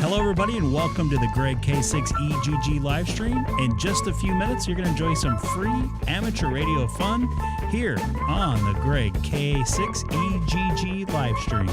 Hello, everybody, and welcome to the Greg K6EGG live stream. In just a few minutes, you're going to enjoy some free amateur radio fun here on the Greg K6EGG live stream.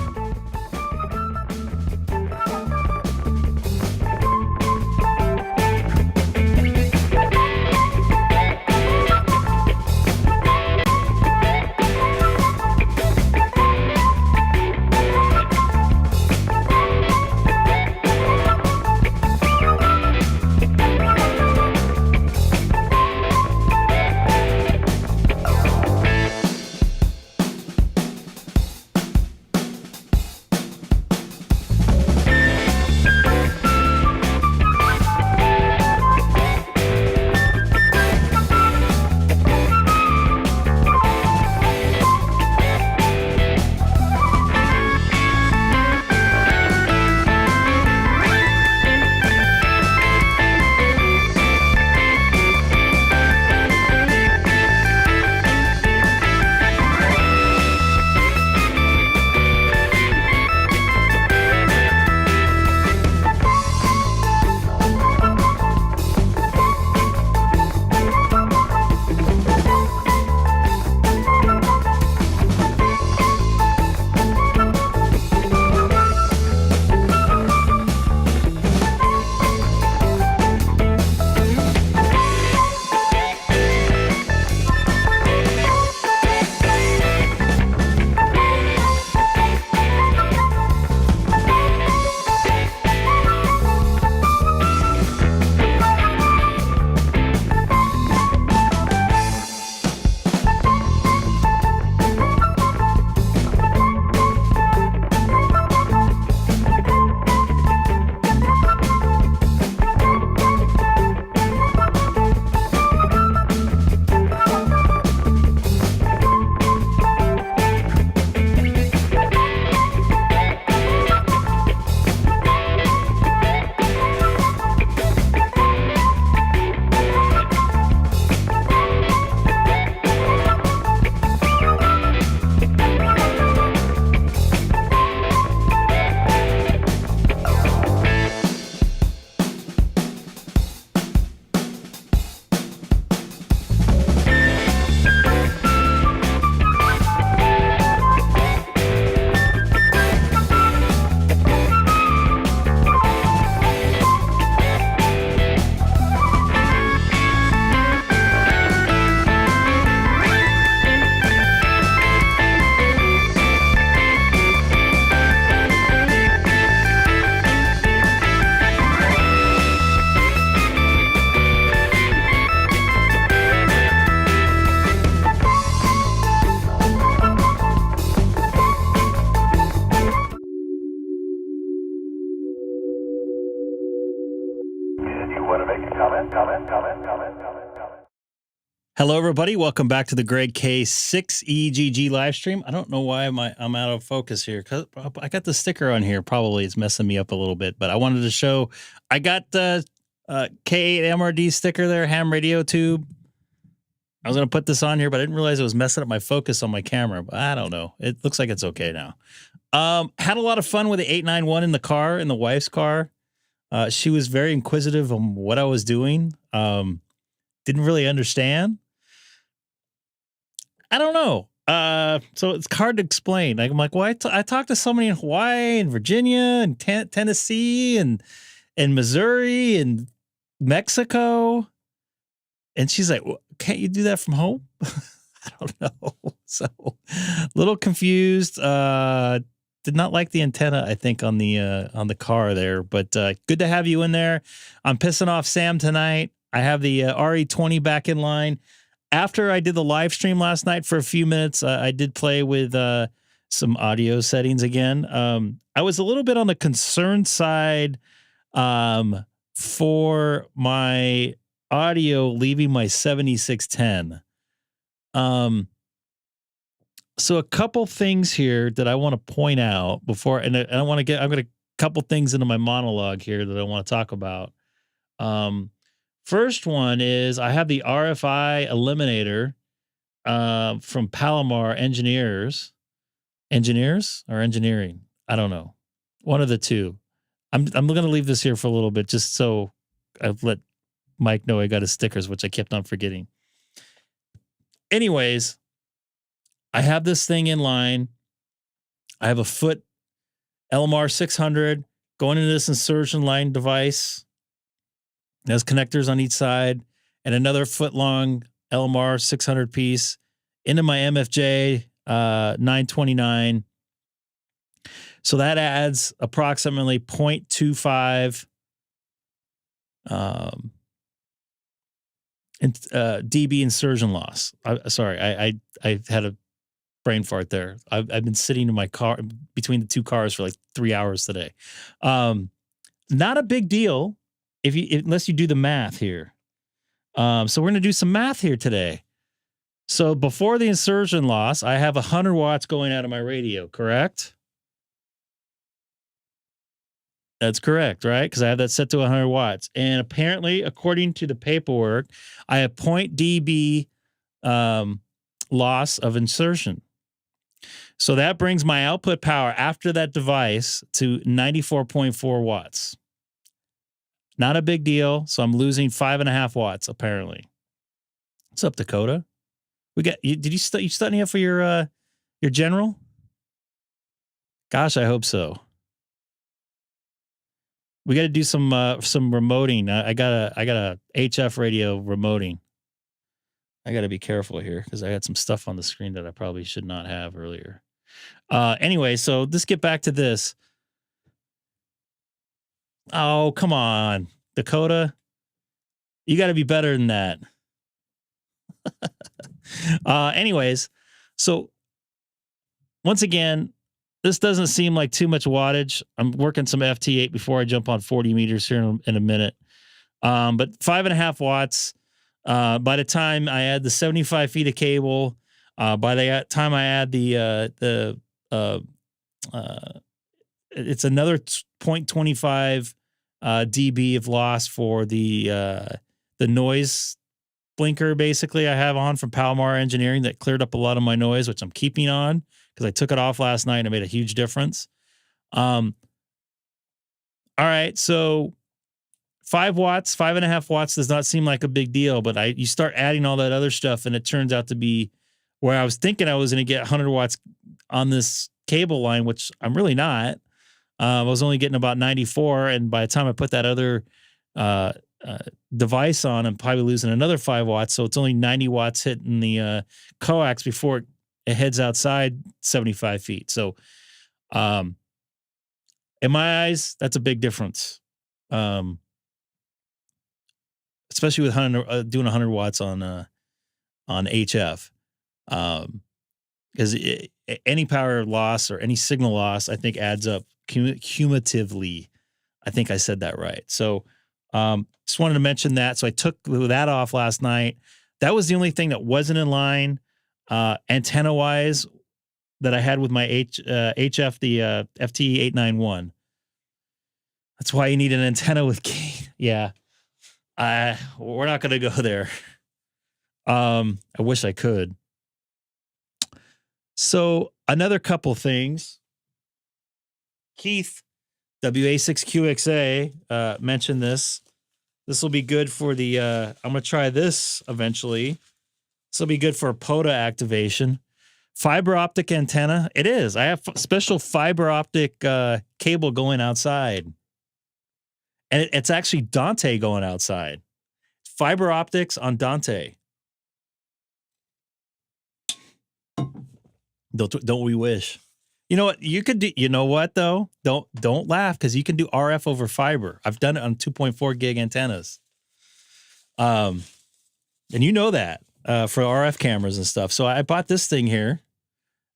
Hello, everybody. Welcome back to the Greg K6EGG live stream. I don't know why I'm out of focus here because I got the sticker on here. Probably it's messing me up a little bit, but I wanted to show I got the K8 MRD sticker there, ham radio tube. I was going to put this on here, but I didn't realize it was messing up my focus on my camera. But I don't know. It looks like it's okay now. Had a lot of fun with the 891 in the car, in the wife's car. She was very inquisitive on what I was doing. Didn't really understand. I don't know. So it's hard to explain. I'm like, well, I talked to somebody in Hawaii and Virginia and Tennessee and Missouri and Mexico. And she's like, well, can't you do that from home? I don't know. So a little confused. Did not like the antenna, I think, on the car there, but good to have you in there. I'm pissing off Sam tonight. I have the RE20 back in line. After I did the live stream last night for a few minutes, I did play with some audio settings again. I was a little bit on the concerned side for my audio leaving my 7610. So a couple things here that I want to point out before, and I want to I'm going to couple things into my monologue here that I want to talk about. First one is I have the RFI eliminator from Palomar Engineers or Engineering. I don't know. One of the two. I'm going to leave this here for a little bit just so I've let Mike know I got his stickers, which I kept on forgetting. Anyways, I have this thing in line. I have a foot LMR 600 going into this insertion line device. It has connectors on each side and another foot long LMR 600 piece into my MFJ 929. So that adds approximately 0.25 dB insertion loss. I had a brain fart there. I've been sitting in my car between the two cars for like 3 hours today. Not a big deal unless you do the math here. So we're going to do some math here today. So before the insertion loss, I have 100 watts going out of my radio, correct? That's correct, right? Because I have that set to 100 watts. And apparently, according to the paperwork, I have 0 dB loss of insertion. So that brings my output power after that device to 94.4 watts. Not a big deal. So I'm losing 5.5 watts, apparently. What's up, Dakota? Did you study up for your general? Gosh, I hope so. We got to do some remoting. I got a HF radio remoting. I got to be careful here because I had some stuff on the screen that I probably should not have earlier. Anyway, so let's get back to this. Oh, come on, Dakota. You got to be better than that. Anyways, so once again, this doesn't seem like too much wattage. I'm working some FT8 before I jump on 40 meters here in a minute. But 5.5 watts. By the time I add the 75 feet of cable, by the time I add it's another 0.25 dB of loss for the noise blinker. Basically, I have on from Palomar Engineering that cleared up a lot of my noise, which I'm keeping on because I took it off last night and it made a huge difference. All right, so 5 watts, 5.5 watts does not seem like a big deal, but you start adding all that other stuff, and it turns out to be where I was thinking I was going to get 100 watts on this cable line, which I'm really not. I was only getting about 94, and by the time I put that other device on, I'm probably losing another 5 watts, so it's only 90 watts hitting the coax before it heads outside 75 feet. So in my eyes, that's a big difference. Especially with doing 100 watts on HF, because any power loss or any signal loss, I think, adds up cumulatively. I think I said that right. So just wanted to mention that. So I took that off last night. That was the only thing that wasn't in line antenna wise that I had with my HF, the FT891. That's why you need an antenna with gain. Yeah. We're not going to go there. I wish I could. So another couple things. Keith, WA6QXA, mentioned this. This will be good for the, I'm going to try this eventually. This will be good for POTA activation. Fiber optic antenna. It is. I have special fiber optic cable going outside. And it's actually Dante going outside. Fiber optics on Dante. Don't we wish? You know what you could do? You know what though? Don't laugh because you can do RF over fiber. I've done it on 2.4 gig antennas. And you know that for RF cameras and stuff. So I bought this thing here.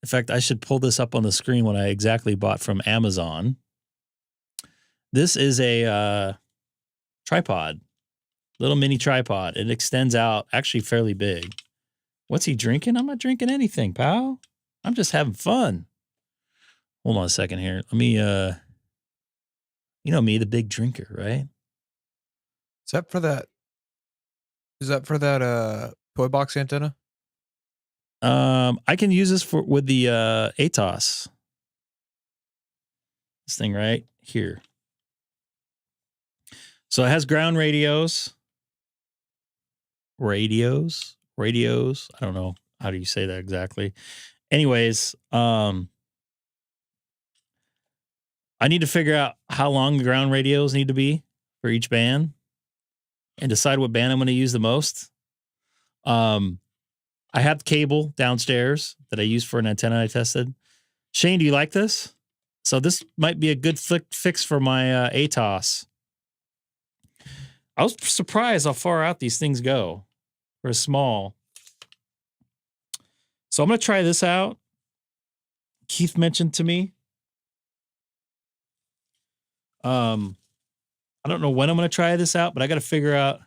In fact, I should pull this up on the screen what I exactly bought from Amazon. This is a tripod, little mini tripod. It extends out actually fairly big. What's he drinking? I'm not drinking anything, pal. I'm just having fun. Hold on a second here. Let me, you know me, the big drinker, right? Is that for that toy box antenna? I can use this with the ATOS. This thing right here. So it has ground radios. Radios. I don't know. How do you say that exactly? Anyways, I need to figure out how long the ground radios need to be for each band and decide what band I'm going to use the most. I have cable downstairs that I use for an antenna I tested. Shane, do you like this? So this might be a good fix for my ATOS. I was surprised how far out these things go for a small. So I'm going to try this out. Keith mentioned to me. I don't know when I'm going to try this out, but I got to figure out.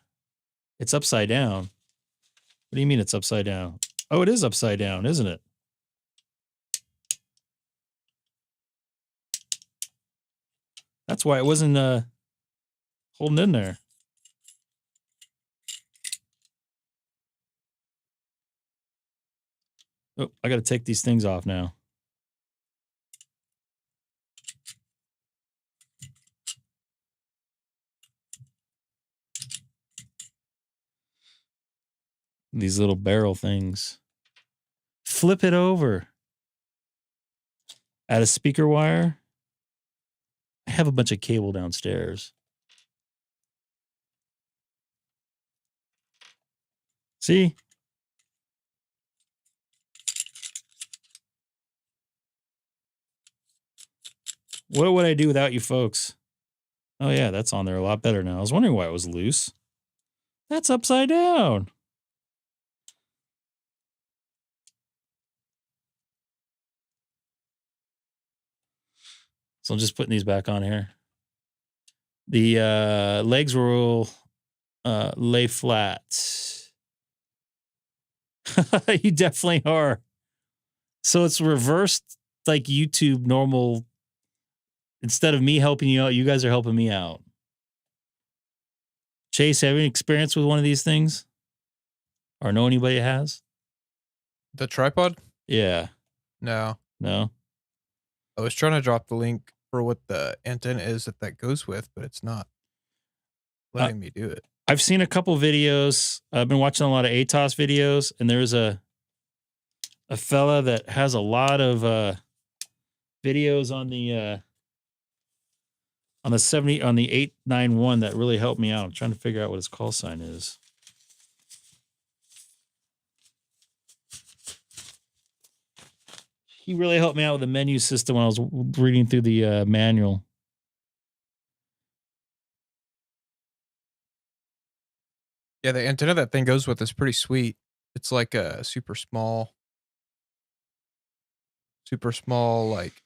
It's upside down. What do you mean it's upside down? Oh, it is upside down, isn't it? That's why it wasn't holding in there. Oh, I got to take these things off now. These little barrel things. Flip it over. Add a speaker wire. I have a bunch of cable downstairs. See? What would I do without you folks? Oh, yeah, that's on there a lot better now. I was wondering why it was loose. That's upside down. So I'm just putting these back on here. The legs will lay flat. You definitely are. So it's reversed like YouTube normal. Instead of me helping you out, you guys are helping me out. Chase, have any experience with one of these things? Or know anybody that has? The tripod? Yeah. No. No? I was trying to drop the link for what the antenna is that goes with, but it's not letting me do it. I've seen a couple videos. I've been watching a lot of ATOS videos, and there's a fella that has a lot of videos on the 891 that really helped me out. I'm trying to figure out what his call sign is. He really helped me out with the menu system when I was reading through the manual. Yeah, the antenna that thing goes with is pretty sweet. It's like a super small like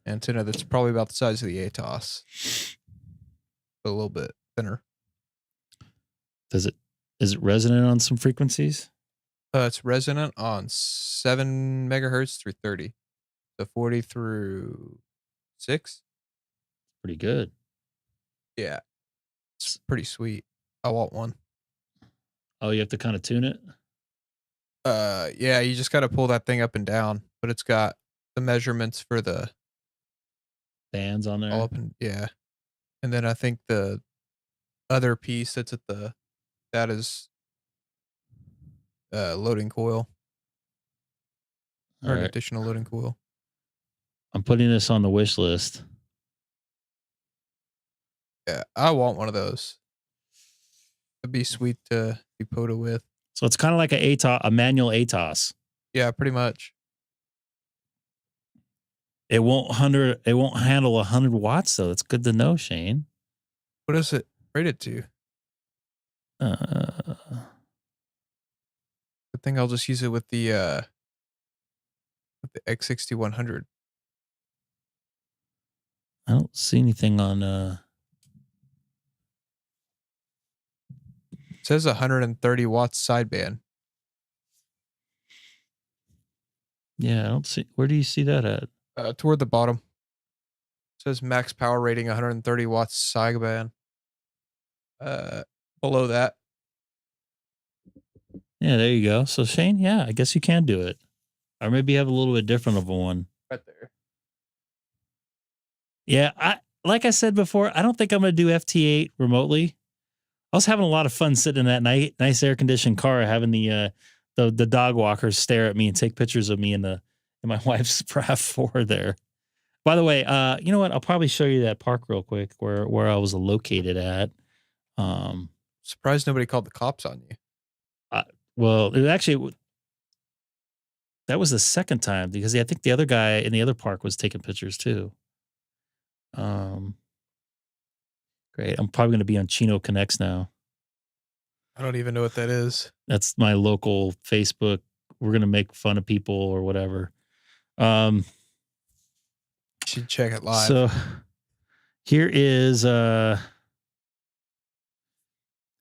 antenna that's probably about the size of the ATOS, but a little bit thinner. Is it resonant on some frequencies? It's resonant on 7 megahertz through 30, so 40 through 6. Pretty good. Yeah, it's pretty sweet. I want one. Oh, you have to kind of tune it? Yeah, you just got to pull that thing up and down, but it's got the measurements for the bands on there. all up and and then I think the other piece that's that is loading coil, or an additional loading coil. I'm putting this on the wish list. Yeah, I want one of those. It'd be sweet to be POTA with. So it's kind of like a manual ATOS. Yeah, pretty much. It won't handle 100 watts though. That's good to know, Shane. What is it rated to? I think I'll just use it with the X6100. I don't see anything on It says 130 watts sideband. Yeah, I don't see. Where do you see that at? Toward the bottom. It says max power rating 130 watts sideband. Below that. Yeah, there you go. So Shane, yeah, I guess you can do it. Or maybe you have a little bit different of a one. Right there. Yeah, like I said before, I don't think I'm going to do FT8 remotely. I was having a lot of fun sitting in that nice air conditioned car, having the dog walkers stare at me and take pictures of me in my wife's RAV4 there. By the way, you know what? I'll probably show you that park real quick where I was located at. Surprised nobody called the cops on you. Well, that was the second time because I think the other guy in the other park was taking pictures too. Great. I'm probably going to be on Chino Connects now. I don't even know what that is. That's my local Facebook. We're going to make fun of people or whatever. You should check it live. So here is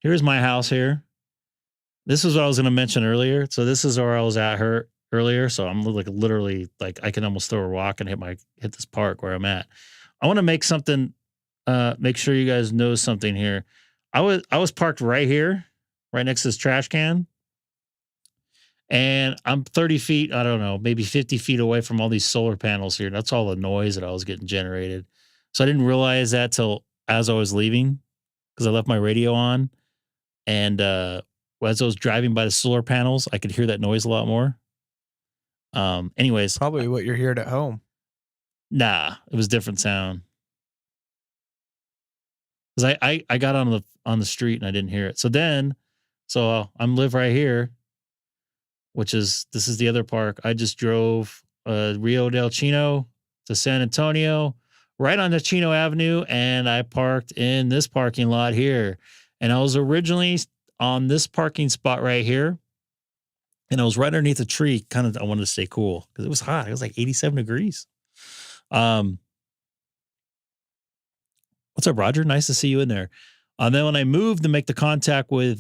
here's my house here. This is what I was going to mention earlier. So this is where I was at earlier. So I'm like literally like I can almost throw a rock and hit this park where I'm at. I want to make something. Make sure you guys know something here. I was parked right here, right next to this trash can. And I'm 30 feet, I don't know, maybe 50 feet away from all these solar panels here. That's all the noise that I was getting generated. So I didn't realize that till as I was leaving because I left my radio on. And as I was driving by the solar panels, I could hear that noise a lot more. Anyways. Probably what you're hearing at home. Nah, it was different sound. Because I got on the street and I didn't hear it. So I'm live right here, this is the other park. I just drove Rio del Chino to San Antonio, right on the Chino Avenue, and I parked in this parking lot here. And I was originally on this parking spot right here, and I was right underneath a tree. I wanted to stay cool because it was hot. It was like 87 degrees. What's up, Roger? Nice to see you in there. Then when I moved to make the contact with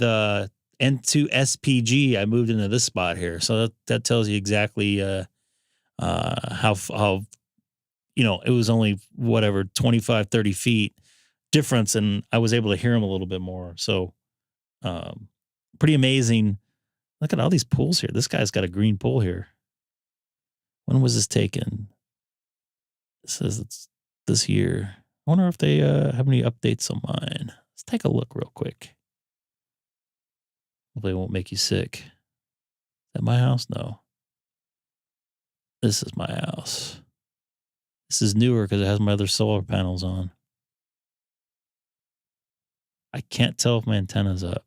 N2SPG, I moved into this spot here. So that tells you exactly how it was only 25, 30 feet difference, and I was able to hear him a little bit more. So pretty amazing. Look at all these pools here. This guy's got a green pool here. When was this taken? It says it's this year. I wonder if they have any updates on mine. Let's take a look real quick. Hopefully it won't make you sick. Is that my house? No. This is my house. This is newer because it has my other solar panels on. I can't tell if my antenna's up.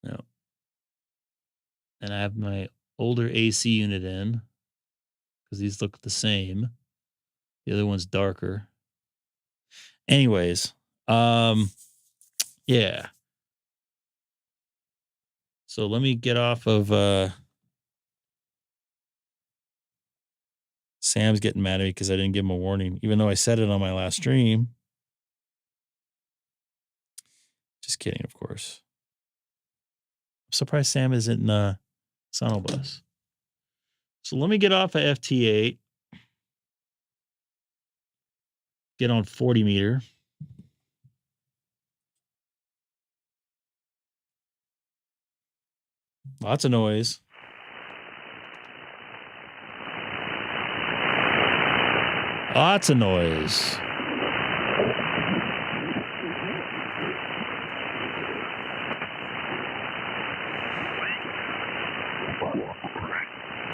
No. And I have my older AC unit in because these look the same. The other one's darker. Anyways, yeah. So let me get off of Sam's getting mad at me because I didn't give him a warning, even though I said it on my last stream. Just kidding, of course. I'm surprised Sam isn't in Sonobus. So let me get off of FT8. Get on 40 meter. Lots of noise. Lots of noise.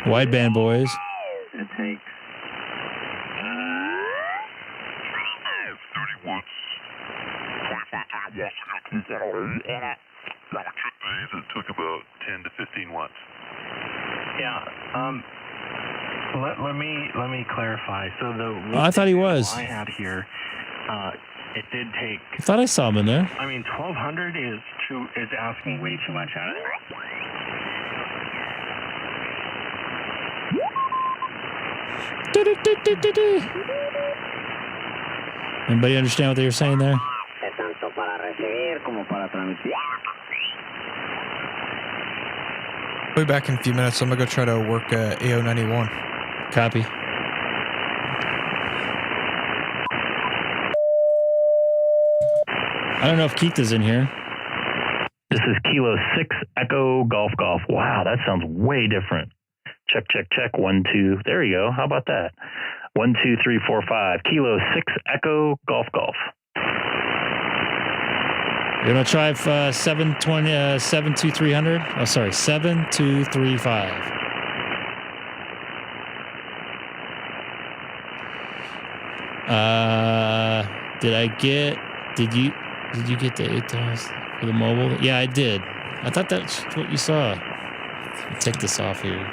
Wideband boys. It takes 30 watts, 25 watts. It took about 10 to 15 watts. Yeah. Let me clarify. So I thought he was. I had here. It did take. I thought I saw him in there. I mean, 1200 is asking way too much out of it. Anybody understand what they were saying there? We'll be back in a few minutes. I'm going to go try to work AO91. Copy. I don't know if Keith is in here. This is Kilo 6 Echo Golf Golf. Wow, that sounds way different. Check, check, check. 1, 2. There you go. How about that? 1, 2, 3, 4, 5. Kilo 6 Echo Golf Golf. You're gonna try 72300. Oh, sorry, 7235. Did you get the ATOS for the mobile? Yeah, I did. I thought that's what you saw. Let me take this off here.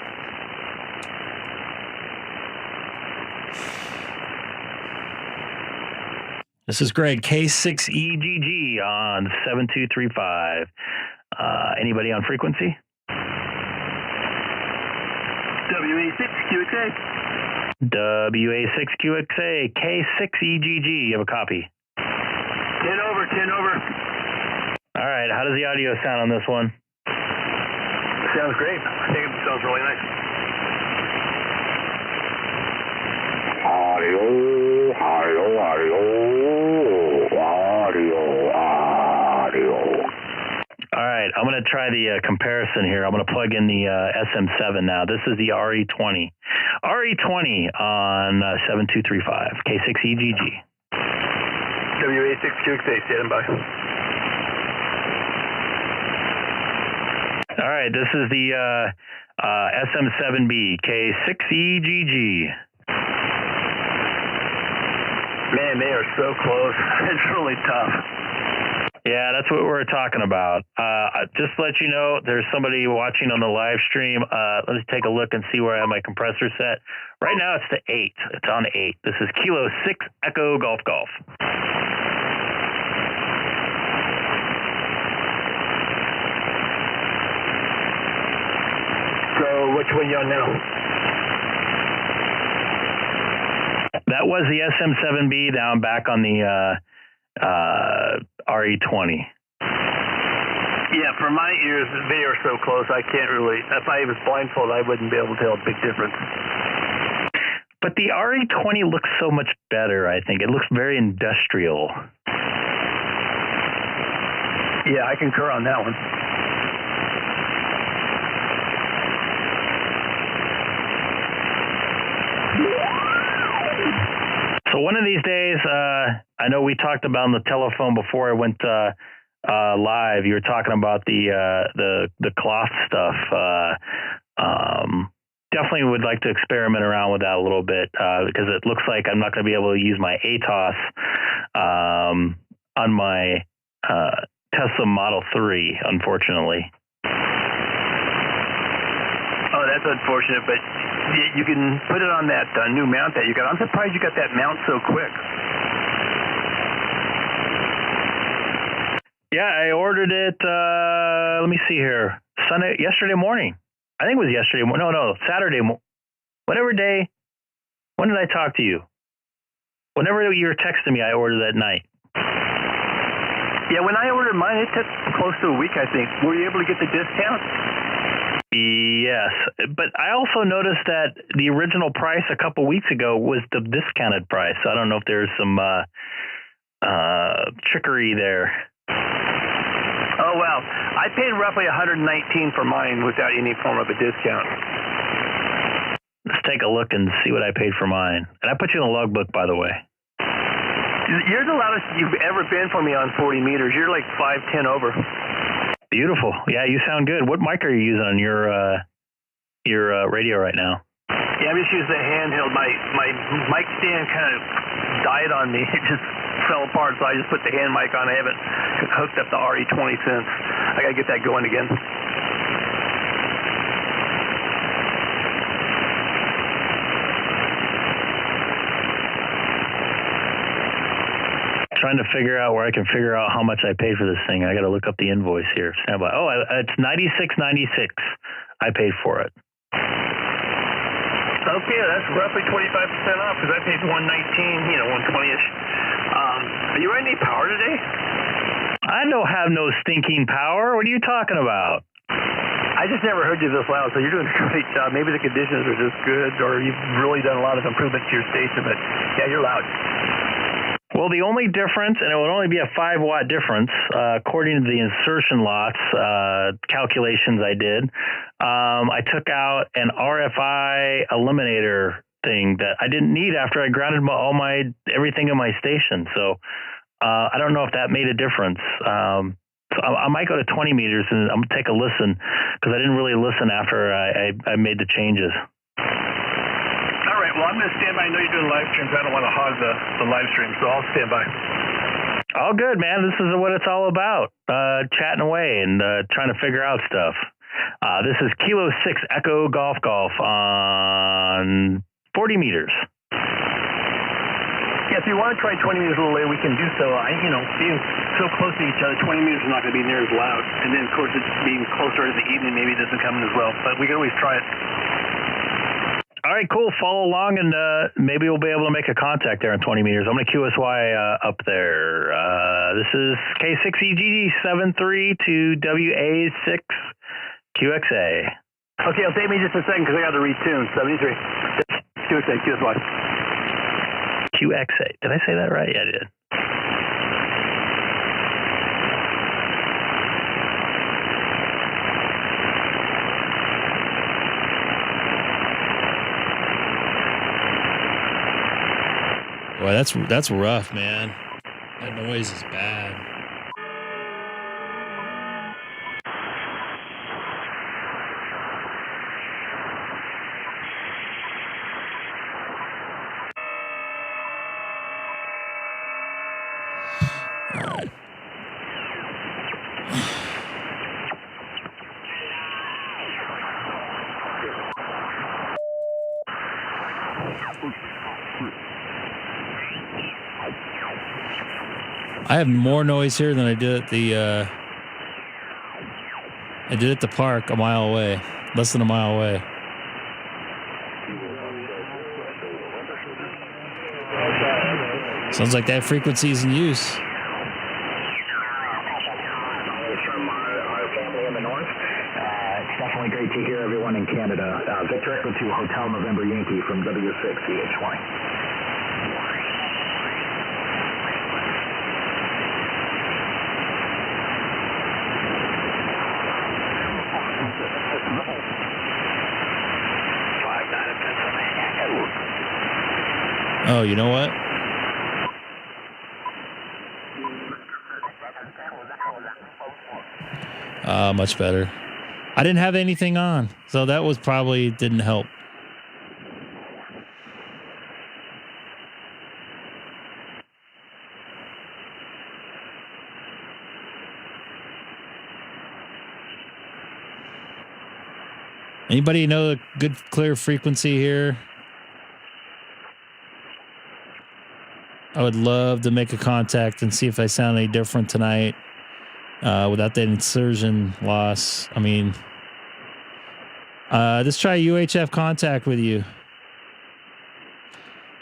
This is Greg, K6EGG on 7235. Anybody on frequency? WA6QXA. WA6QXA, K6EGG. You have a copy? 10 over, 10 over. All right. How does the audio sound on this one? Sounds great. I think it sounds really nice. Audio. All right. I'm going to try the comparison here. I'm going to plug in the SM7 now. This is the RE20. RE20 on 7235, K6EGG. WA6QXA, stand by. All right, this is the SM7B, K6EGG. Man, they are so close. It's really tough. Yeah, that's what we're talking about. Just to let you know, there's somebody watching on the live stream. Let's take a look and see where I have my compressor set. Right now, it's the 8. It's on 8. This is Kilo 6 Echo Golf Golf. So, which one you on now? That was the SM7B. Now I'm back on the RE20. Yeah, for my ears, they are so close. I can't really. If I was blindfolded, I wouldn't be able to tell a big difference. But the RE20 looks so much better, I think. It looks very industrial. Yeah, I concur on that one. So one of these days, I know we talked about on the telephone before I went live. You were talking about the cloth stuff. Definitely would like to experiment around with that a little bit because it looks like I'm not going to be able to use my ATOS on my Tesla Model 3, unfortunately. Oh, that's unfortunate, but you can put it on that new mount that you got. I'm surprised you got that mount so quick. Yeah, I ordered it. Let me see here. Yesterday morning. I think it was yesterday. No, Saturday. Whatever day. When did I talk to you? Whenever you were texting me, I ordered that night. Yeah, when I ordered mine, it took close to a week, I think. Were you able to get the discount? Yes, but I also noticed that the original price a couple weeks ago was the discounted price. So I don't know if there's some trickery there. Oh, wow. I paid roughly $119 for mine without any form of a discount. Let's take a look and see what I paid for mine. And I put you in the logbook, by the way. You're the loudest you've ever been for me on 40 meters. You're like 5'10" over. Beautiful. Yeah, you sound good. What mic are you using on your radio right now? Yeah, I'm just using the handheld. My mic stand kind of died on me. It just fell apart, so I just put the hand mic on. I haven't hooked up the RE20 since. I got to get that going again. Trying to figure out where I can figure out how much I paid for this thing. I got to look up the invoice here. Stand by. Oh, it's $96.96. I paid for it. Okay, that's roughly 25% off because I paid $119, 120-ish. Are you running any power today? I don't have no stinking power. What are you talking about? I just never heard you this loud, so you're doing a great job. Maybe the conditions are just good, or you've really done a lot of improvements to your station, but yeah, you're loud. Well, the only difference, and it would only be a 5-watt difference, according to the insertion lots calculations I did. I took out an RFI eliminator thing that I didn't need after I grounded everything in my station. So I don't know if that made a difference. So I might go to 20 meters and I'm gonna take a listen because I didn't really listen after I made the changes. All right. Well, I'm going to stand by. I know you're doing live streams. I don't want to hog the live stream, so I'll stand by. All good, man. This is what it's all about. Chatting away and trying to figure out stuff. This is Kilo 6 Echo Golf on 40 meters. Yeah, if you want to try 20 meters a little later, we can do so. Being so close to each other, 20 meters is not going to be near as loud. And then, of course, it's being closer to the evening, maybe it doesn't come in as well. But we can always try it. All right, cool. Follow along, and maybe we'll be able to make a contact there in 20 meters. I'm going to QSY up there. This is K6EGG 73 to WA6QXA. Okay, it'll take me just a second because I got to retune. 73. QXA, QSY. QXA. Did I say that right? Yeah, I did. Boy, that's rough, man. That noise is bad. All right. I have more noise here than I did at the park a mile away, less than a mile away. Sounds like that frequency is in use. From our family in the north. It's definitely great to hear everyone in Canada. Victor Echo 2 Hotel November Yankee from W6CH20. Oh, you know what? Much better. I didn't have anything on, so that was probably didn't help. Anybody know a good clear frequency here? I would love to make a contact and see if I sound any different tonight without that insertion loss. I mean, let's try UHF contact with you.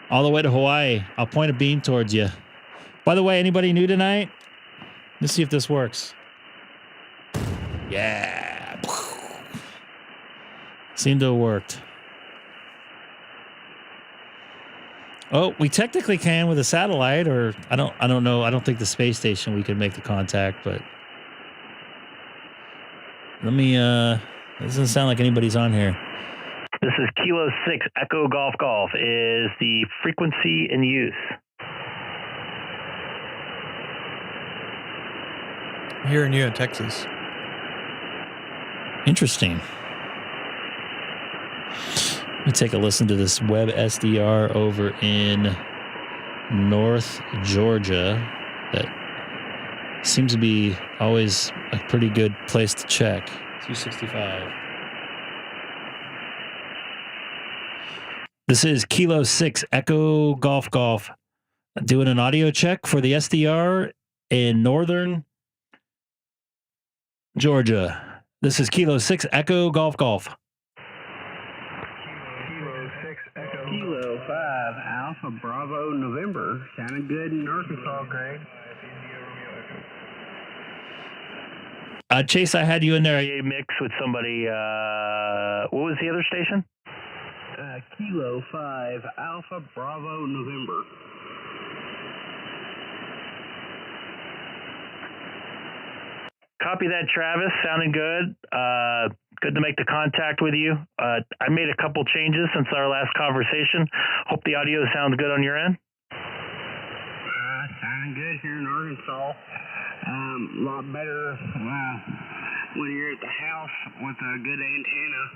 All the way to Hawaii. I'll point a beam towards you. By the way, anybody new tonight? Let's see if this works. Yeah. Seemed to have worked. Oh, we technically can with a satellite, or I don't know. I don't think the space station we can make the contact, but let me doesn't sound like anybody's on here. This is Kilo 6 Echo Golf is the frequency in use. I'm hearing you in Texas. Interesting. Let me take a listen to this web SDR over in North Georgia. That seems to be always a pretty good place to check. 265. This is Kilo 6 Echo Golf doing an audio check for the SDR in northern Georgia. This is Kilo 6 Echo Golf. Kilo 5 Alpha Bravo November. Sounded good in Arkansas, Greg. Chase, I had you in there. A mix with somebody. What was the other station? Kilo 5 Alpha Bravo November. Copy that, Travis. Sounding good. Good to make the contact with you. I made a couple changes since our last conversation. Hope the audio sounds good on your end. Sounding good here in Arkansas. A lot better when you're at the house with a good antenna.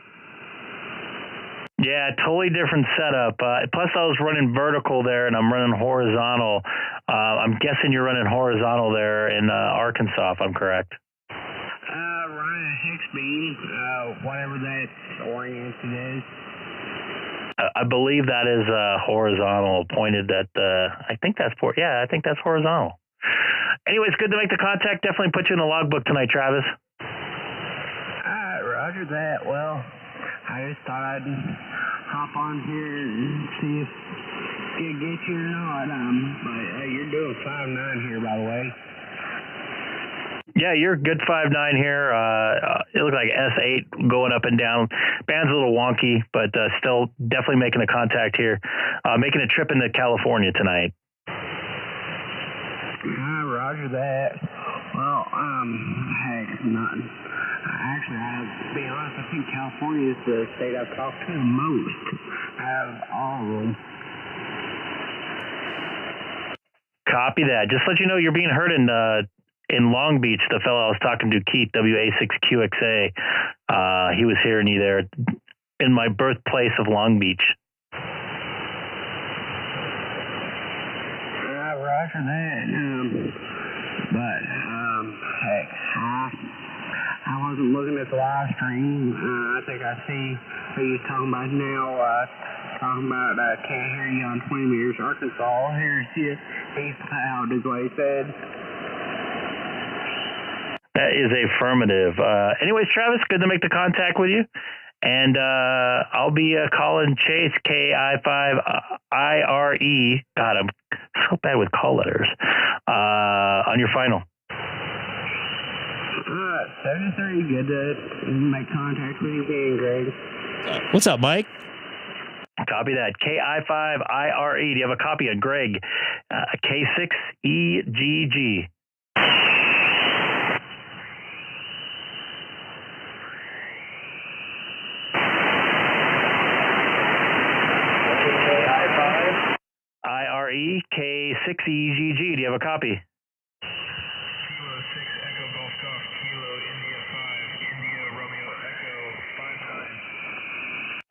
Yeah, totally different setup. Plus, I was running vertical there, and I'm running horizontal. I'm guessing you're running horizontal there in Arkansas, if I'm correct. Running a hex beam, whatever that oriented is. I believe that is horizontal, pointed at I think that's horizontal. Anyways, good to make the contact. Definitely put you in the logbook tonight, Travis. Roger that. Well, I just thought I'd hop on here and see if it gets you or not. But you're doing 5.9 here, by the way. Yeah, you're good 5.9 here. It looks like S8 going up and down. Band's a little wonky, but still definitely making a contact here. Making a trip into California tonight. Roger that. Well, heck, nothing. Actually, I'll be honest, I think California is the state I've talked to the most out of all of them. Copy that. Just let you know you're being heard in Long Beach. The fellow I was talking to, Keith, WA6QXA, he was hearing you there in my birthplace of Long Beach. Roger that. But heck, I wasn't looking at the live stream. I think I see who you're talking about now. Talking about can't hear you on 20 meters, Arkansas. Here's you. He's loud, is what he said. That is affirmative. Anyways, Travis, good to make the contact with you. And I'll be calling Chase, K-I-5-I-R-E. God, I'm so bad with call letters. On your final. 73, good to make contact with you again, Greg. What's up, Mike? Copy that. K-I-5-I-R-E. Do you have a copy of Greg? K6EGG. K-I-5-I-R-E, K6EGG. Do you have a copy?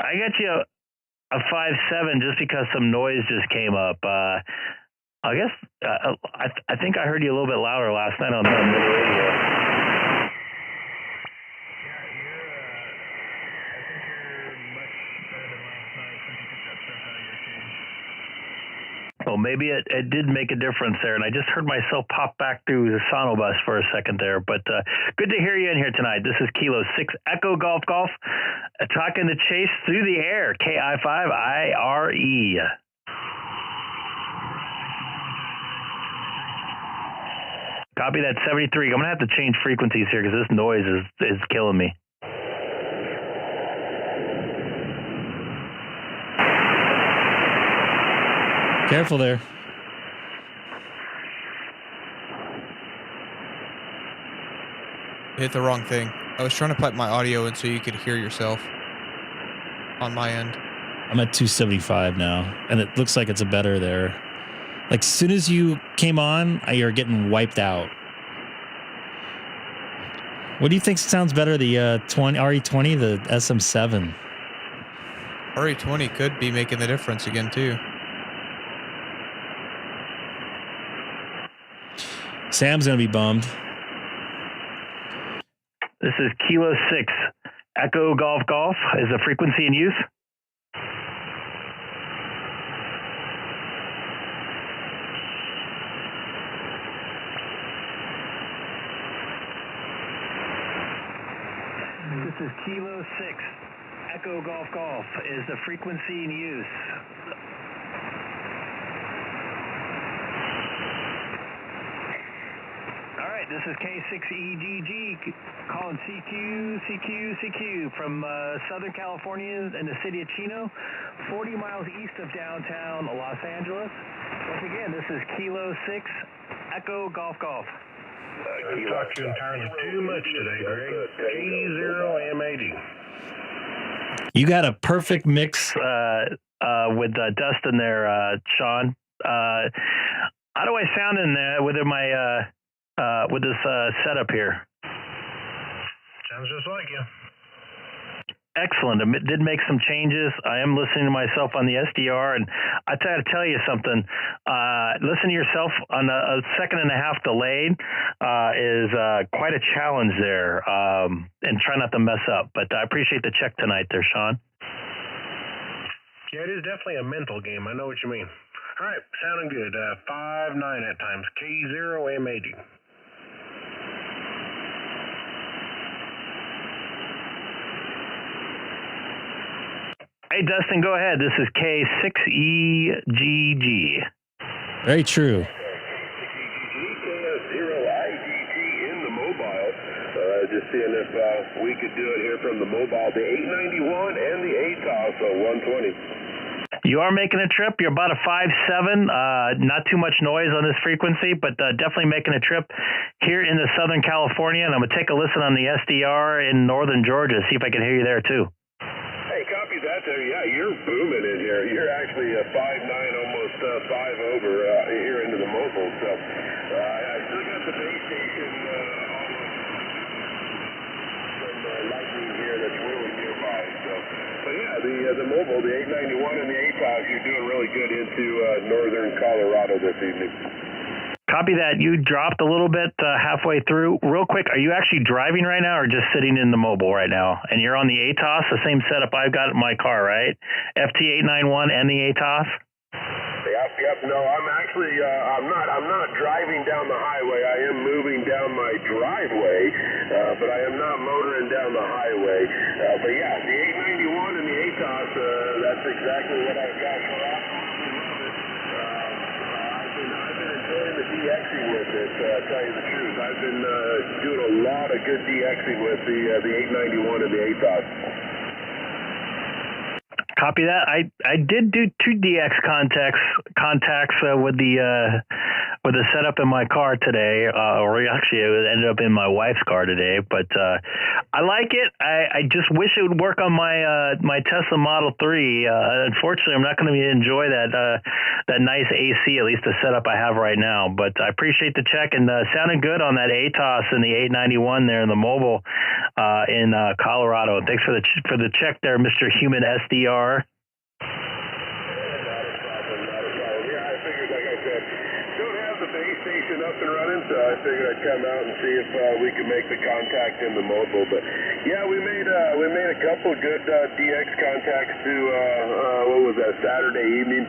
I got you a 5.7 just because some noise just came up. I guess I think I heard you a little bit louder last night on the radio. Well, maybe it did make a difference there, and I just heard myself pop back through the Sonobus for a second there. But good to hear you in here tonight. This is Kilo 6 Echo Golf Golf, talking to Chase through the air, K-I-5-I-R-E. Copy that 73. I'm going to have to change frequencies here because this noise is killing me. Careful there. Hit the wrong thing. I was trying to pipe my audio in so you could hear yourself on my end. I'm at 275 now, and it looks like it's a better there. Like, as soon as you came on, you're getting wiped out. What do you think sounds better, the RE20, the SM7? RE20 could be making the difference again, too. Sam's going to be bummed. This is Kilo 6 Echo Golf Golf. Is the frequency in use? This is Kilo 6 Echo Golf Golf. Is the frequency in use? This is K6EGG calling CQ from Southern California in the city of Chino, 40 miles east of downtown Los Angeles. Once again, this is Kilo 6 Echo Golf Golf. I've talked to you entirely too much today, Greg. K0M80. You got a perfect mix. With Dustin there, Sean. How do I sound in there with my with this setup here? Sounds just like you. Excellent. I did make some changes. I am listening to myself on the SDR, and I got to tell you something. Listen to yourself on a second and a half delayed is quite a challenge there, and try not to mess up. But I appreciate the check tonight there, Sean. Yeah, it is definitely a mental game. I know what you mean. All right, sounding good. 5-9 at times. K0M80. Hey, Dustin, go ahead. This is K6EGG. Very true. Just seeing if we could do it here from the mobile, the 891 and the ATOS, so 120. You are making a trip. You're about a 5.7. Not too much noise on this frequency, but definitely making a trip here in the Southern California. And I'm going to take a listen on the SDR in Northern Georgia, see if I can hear you there too. Hey, copy that there. Yeah, you're booming in here. You're actually a 5.9, almost 5 over here into the mobile. So I still got the base station lightning here that's really nearby. So, but yeah, the mobile, the 891 and the ATOS, you're doing really good into northern Colorado this evening. Copy that. You dropped a little bit halfway through. Real quick, are you actually driving right now or just sitting in the mobile right now? And you're on the ATOS, the same setup I've got in my car, right? FT8 91 and the ATOS? Yep. No, I'm actually, I'm not driving down the highway. I am moving down my driveway, but I am not motoring down the highway. But yeah, the 891 and the ATOS, that's exactly what I've got. I've been enjoying the DXing with it, tell you the truth. I've been doing a lot of good DXing with the 891 and the ATOS. Copy that. I did do 2 DX contacts with the setup in my car today, or actually it ended up in my wife's car today. But I like it. I just wish it would work on my Tesla Model 3. Unfortunately, I'm not going to enjoy that nice AC, at least the setup I have right now. But I appreciate the check, and sounded good on that ATOS and the 891 there in the mobile in Colorado. Thanks for the check there, Mr. Human SDR. Up and running, so I figured I'd come out and see if we could make the contact in the mobile. But yeah, we made a couple good DX contacts to what was that, Friday evening,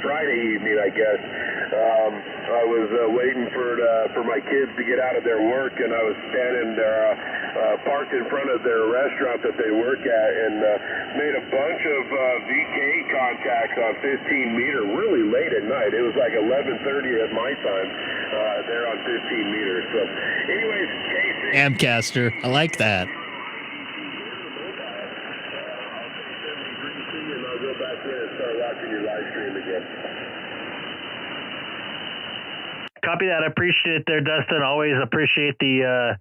I guess. I was waiting for my kids to get out of their work, and I was standing there parked in front of their restaurant that they work at, and made a bunch of VK contacts on 15 meter really late at night. It was like 11:30 at my time. There on 15 meters. So, anyways, K6. Amcaster. I like that. And I'll go back in and start watching your live stream again. Copy that. I appreciate it there, Dustin. Always appreciate the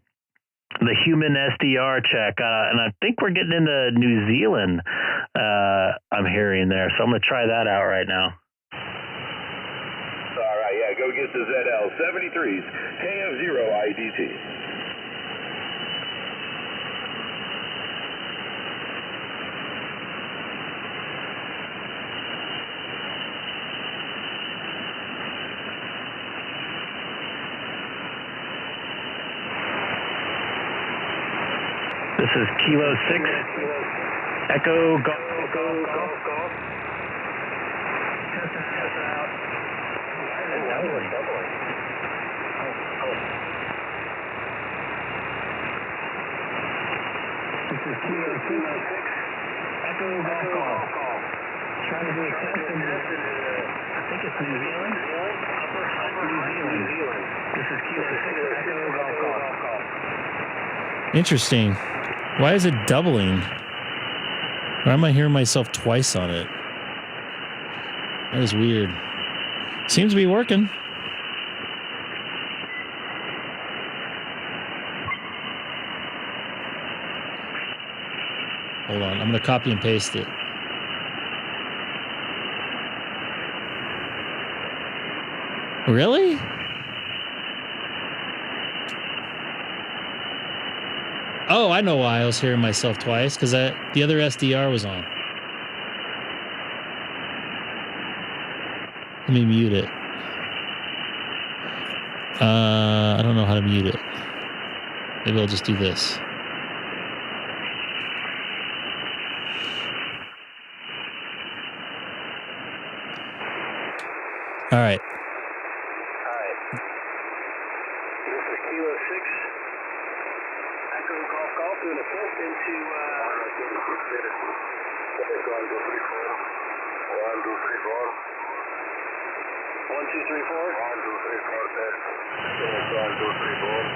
human SDR check. And I think we're getting into New Zealand, I'm hearing there. So I'm going to try that out right now. Go get the ZL73s, KF0IDT. This is Kilo 6, Echo Golf. This is Kilo 6, Echo Golf. Trying to do a test in, I think it's New Zealand? Upper New Zealand. This is Kilo 6, Echo Golf. Interesting. Why is it doubling? Why am I hearing myself twice on it? That is weird. Seems to be working. Hold on. I'm going to copy and paste it. Really? Oh, I know why I was hearing myself twice, because the other SDR was on. Let me mute it. I don't know how to mute it. Maybe I'll just do this. All right. This is Kilo 6. Echo Golf Golf doing a test into One, two, three, four. 1, 2, 3, 4. 1, 2, 3, 4 test. 1, 2, 3, 4.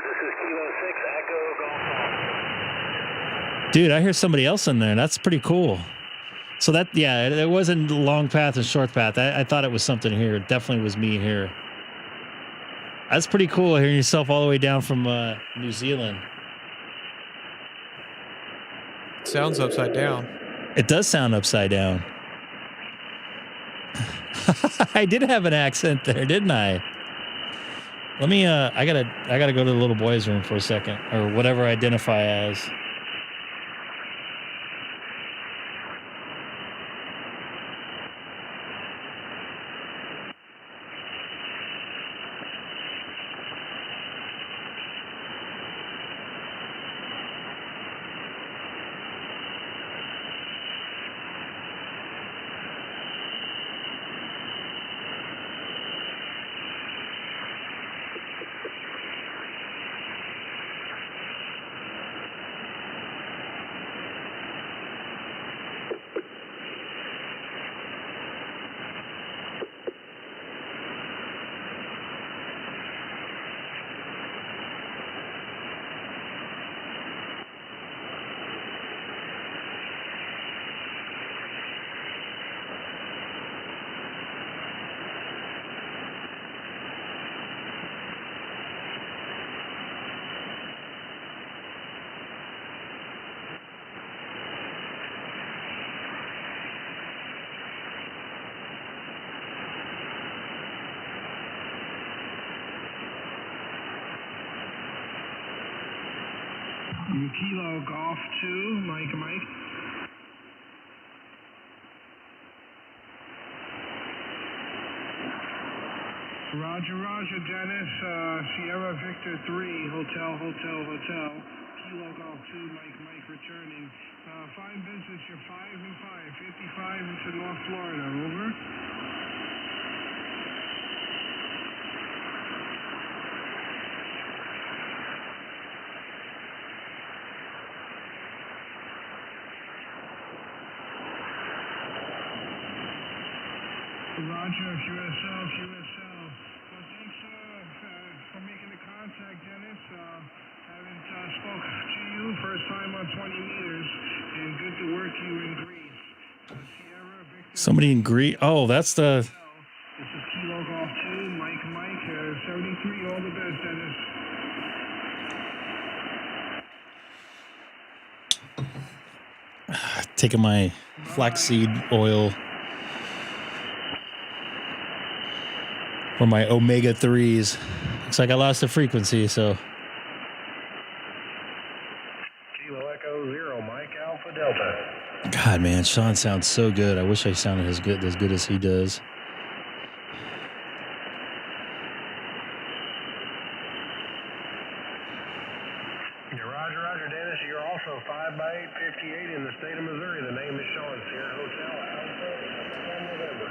This is Kilo 6, Echo Golf Golf. Dude, I hear somebody else in there. That's pretty cool. So that, yeah, it wasn't long path and short path. I thought it was something here. It definitely was me here. That's pretty cool hearing yourself all the way down from New Zealand. Sounds upside down. It does sound upside down. I did have an accent there, didn't I? Let me I gotta go to the little boys' room for a second, or whatever I identify as. Kilo Golf 2, Mike. Roger, Dennis. Sierra Victor 3, Hotel. Kilo Golf 2, Mike, returning. Fine business, you're 5 and 5, 55 into North Florida, over. Roger, QSL. Well, thanks for making the contact, Dennis. Haven't spoke to you, first time on 20 meters, and good to work you in Greece. Sierra Victor. Somebody in Greece. Oh, that's the. This is Kilo Golf 2, Mike, 73. All the best, Dennis. Taking my flaxseed oil. Or my omega 3s. Looks like I lost the frequency, so. Kilo Echo 0, Mike Alpha Delta. God, man, Sean sounds so good. I wish I sounded as good as he does. Roger, Dennis. You're also 5x8, 58 in the state of Missouri. The name is Sean, Sierra Hotel, Alpha, November.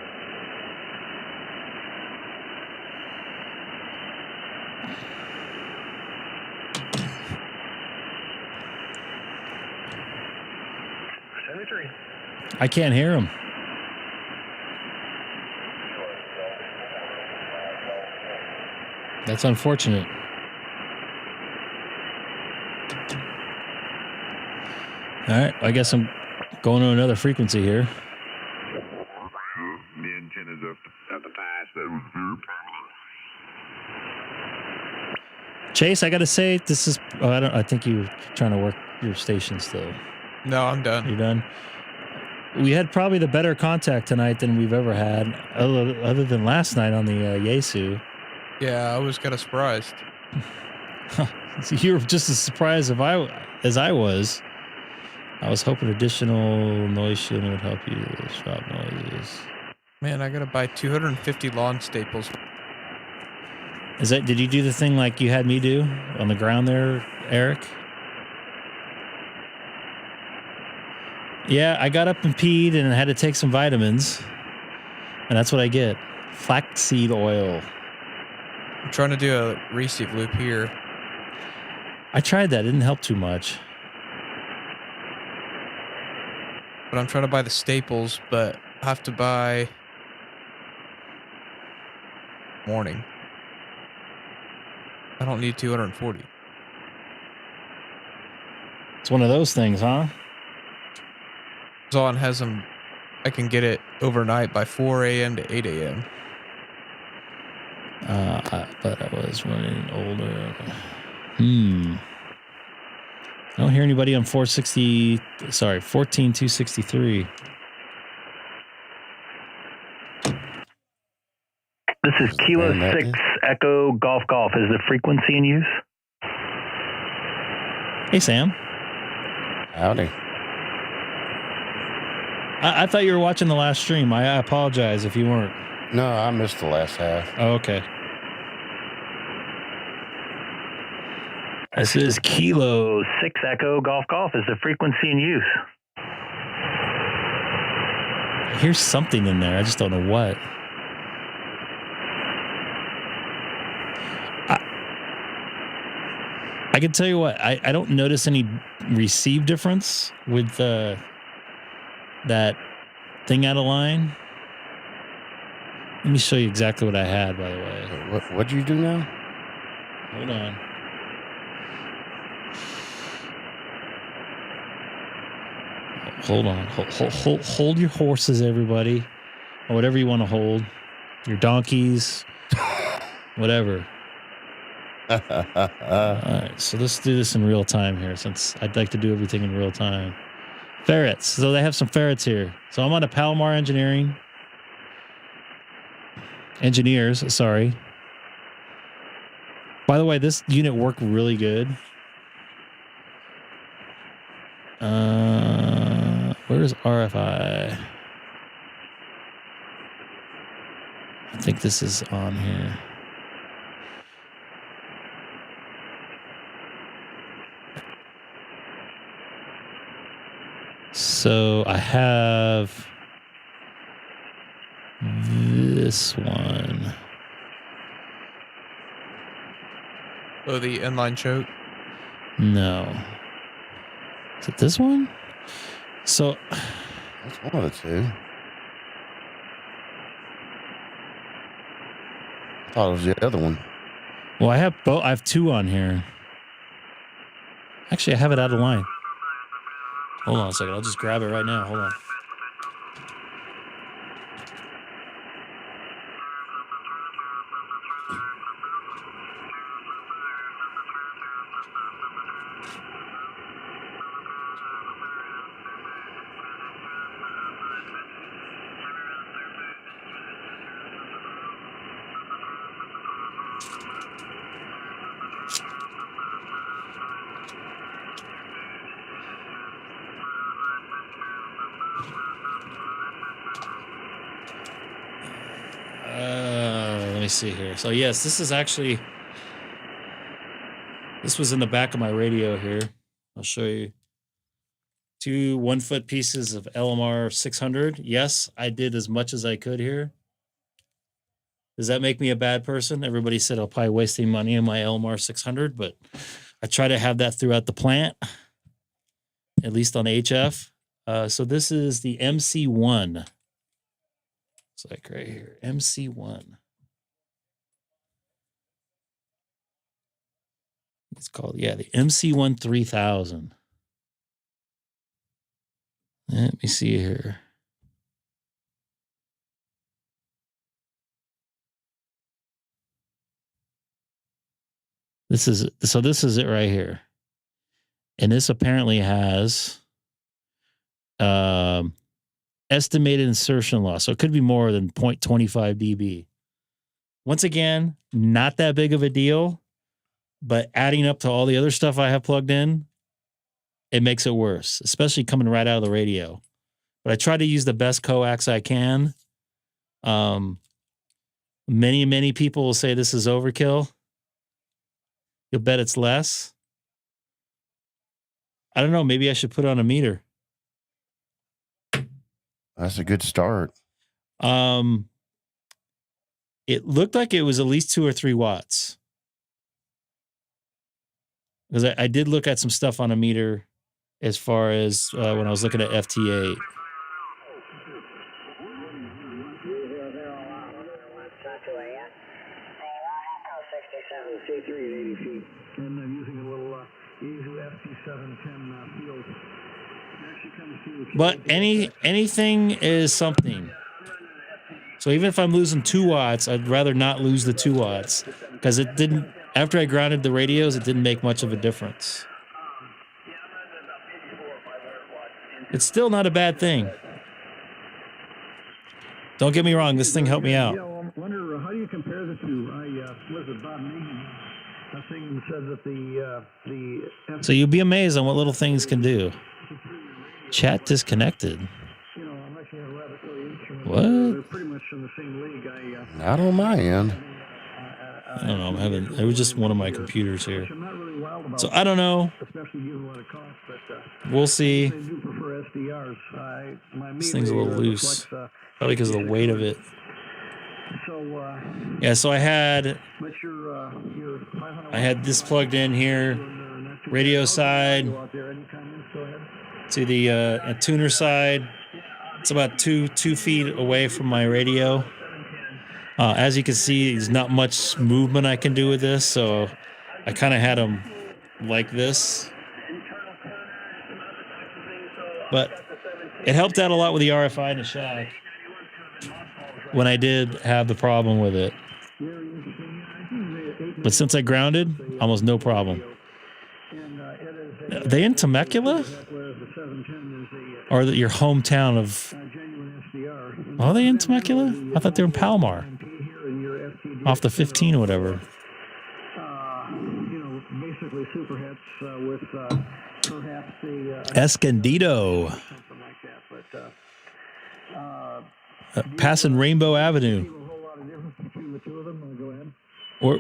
I can't hear him. That's unfortunate. All right, I guess I'm going to another frequency here. The antennas of the past that was very prominent. Chase, I got to say, this is, I think you're trying to work your station still. No, I'm done. You're done? We had probably the better contact tonight than we've ever had, other than last night on the Yaesu. Yeah, I was kind of surprised. So you were just as surprised as I was. I was hoping additional noise shielding would help you stop noises. Man, I gotta buy 250 lawn staples. Did you do the thing like you had me do on the ground there, Eric? Yeah, I got up and peed and had to take some vitamins. And that's what I get. Flaxseed oil. I'm trying to do a receive loop here. I tried that. It didn't help too much. But I'm trying to buy the staples, but I have to buy morning. I don't need 240. It's one of those things, huh? Zon has them. I can get it overnight by 4 a.m. to 8 a.m. But I was running older. I don't hear anybody on 14263. This is Kilo 6 Echo Golf Golf. Is the frequency in use? Hey, Sam. Howdy. I thought you were watching the last stream. I apologize if you weren't. No, I missed the last half. Oh, okay. This is Kilo 6 Echo Golf Golf. Is the frequency in use? I hear something in there. I just don't know what. I can tell you what. I don't notice any receive difference with that thing out of line. Let me show you exactly what I had, by the way. What'd you do now? Hold on. Hold on. Hold your horses, everybody. Or whatever you want to hold. Your donkeys. Whatever. All right. So let's do this in real time here, since I'd like to do everything in real time. Ferrets. So they have some ferrets here. So I'm on a Palomar Engineers, sorry. By the way, this unit worked really good. Where's RFI? I think this is on here. So I have this one. Oh, the inline choke? No. Is it this one? So That's one of the two. I thought it was the other one. well, I have both. I have two on here. Actually, I have it out of line. Hold on a second. I'll just grab it right now. Hold on. Let me see here. So yes, this was in the back of my radio here. I'll show you. 2 1-foot pieces of LMR 600. Yes, I did as much as I could here. Does that make me a bad person? Everybody said I'll probably wasting money on my LMR 600, but I try to have that throughout the plant, at least on HF. So this is the MC1. It's like right here, MC1. It's called, the MC1 3000. Let me see here. This is it right here. And this apparently has estimated insertion loss. So it could be more than 0.25 dB. Once again, not that big of a deal, but adding up to all the other stuff I have plugged in, it makes it worse, especially coming right out of the radio. But I try to use the best coax I can. Many people will say this is overkill. You'll bet it's less. I don't know. Maybe I should put on a meter. That's a good start. It looked like it was at least 2 or 3 watts. Because I did look at some stuff on a meter as far as when I was looking at FT8. And I'm using a little Yaesu FT8 field. But anything is something. So even if I'm losing 2 watts, I'd rather not lose the 2 watts because it didn't. After I grounded the radios, it didn't make much of a difference. It's still not a bad thing. Don't get me wrong. This thing helped me out. Yeah, well, I wonder how do you compare the two? Was it Bob Megan? I think he said that the So you'll be amazed on what little things can do. Chat disconnected. You know, I'm actually a laboratory instrument. What? They're pretty much in the same league. Not on my end. I don't know. I'm having. It was just one of my computers here. I'm not really wild about So I don't know. especially given what it costs, but We'll see. I do prefer SDRs. This thing's a little loose. Probably because of the weight of it. So Yeah. So I had but your 500 this plugged in here, radio side out there. Any comments? Go ahead. to the tuner side. It's about two feet away from my radio. As you can see, there's not much movement I can do with this, so I kind of had them like this. But it helped out a lot with the RFI and the shock when I did have the problem with it. But since I grounded, almost no problem. Are they in Temecula? Or your hometown of... Are they in Temecula? I thought they were in Palomar. Off the 15 or whatever. Basically super hits with perhaps the Escondido. something like that. But Passing Rainbow Avenue. a whole lot of difference between the two of them. Go ahead.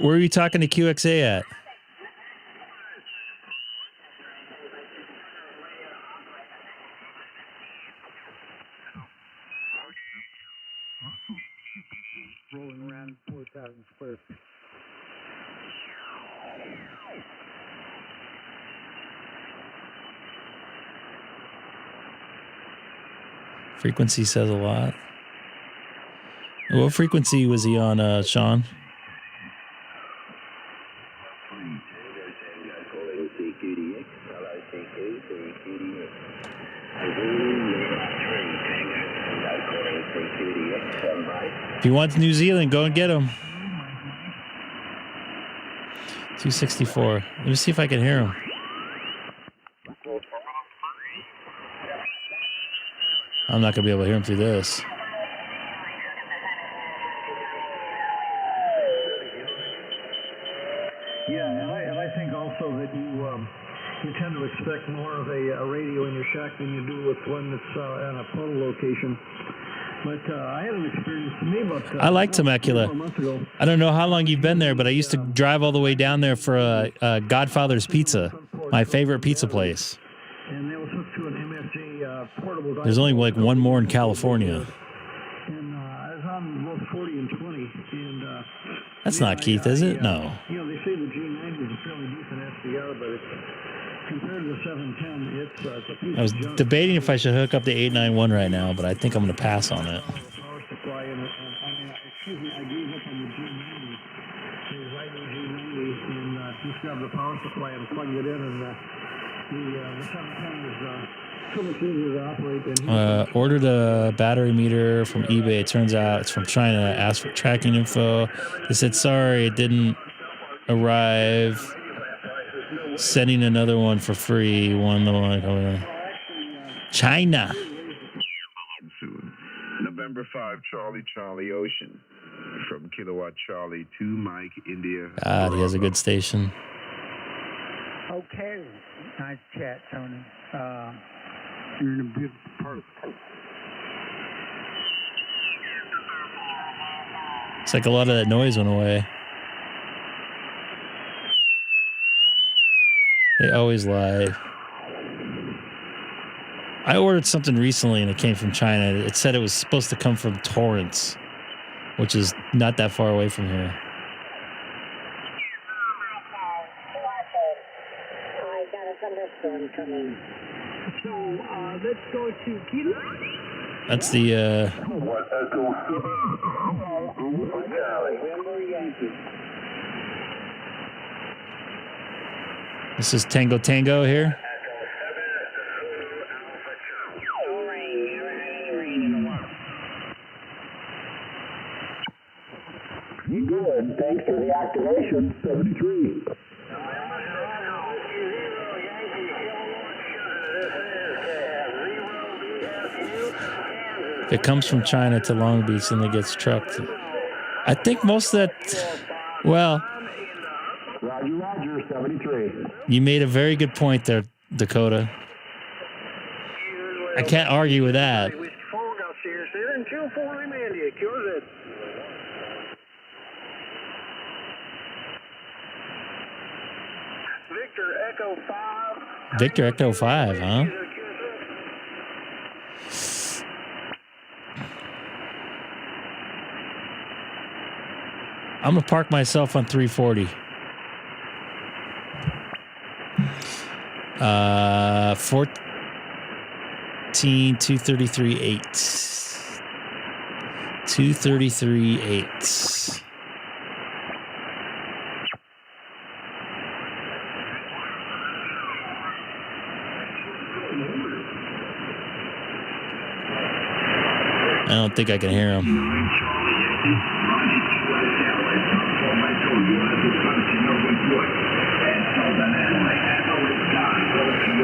Where are you talking to QXA at? Rolling around 4,000 square feet. Frequency says a lot. What frequency was he on, Sean? If you want New Zealand, go and get him. 264. Let me see if I can hear him. I'm not going to be able to hear him through this. Yeah, and I think also that you tend to expect more of a radio in your shack than you do with one that's on a photo location. But I had an experience to me about I like Temecula. 4 months ago. I don't know how long you've been there, but I used to drive all the way down there for Godfather's Pizza, my favorite pizza place. And they was hooked to an MFJ portable. There's only like one more in California. And I was on both 40 and 20. And That's not Keith, is it? No. you know, they say the G90 is a fairly decent SDR, but it's compared to the 710, it's a piece I was of junk. debating if I should hook up the 891 right now, but I think I'm going to pass on it. Power supply and excuse me, I gave up on the G90. The right G90 and just grabbed the power supply and plugged it in, and the 710 is so much easier to operate than Ordered a battery meter from eBay. It turns out it's from China. Asked for tracking info. They said, sorry, it didn't arrive. Sending another one for free. One the one over China. November 5, Charlie Ocean. From Kilowatt Charlie to Mike India. God, he has a good station. Okay. Nice chat, Tony. You're in a beautiful part. It's like a lot of that noise went away. They always lie. I ordered something recently and it came from China. It said it was supposed to come from Torrance, which is not that far away from here. So let's go to Kilo. That's the this is Tango Tango here. Good. Thanks for the activation. 73. It comes from China to Long Beach and it gets trucked. I think most of that, well, Roger, 73. you made a very good point there, Dakota. I can't argue with that. Victor Echo 5, huh? I'm going to park myself on 340. 233.8. 233.8. I don't think I can hear him.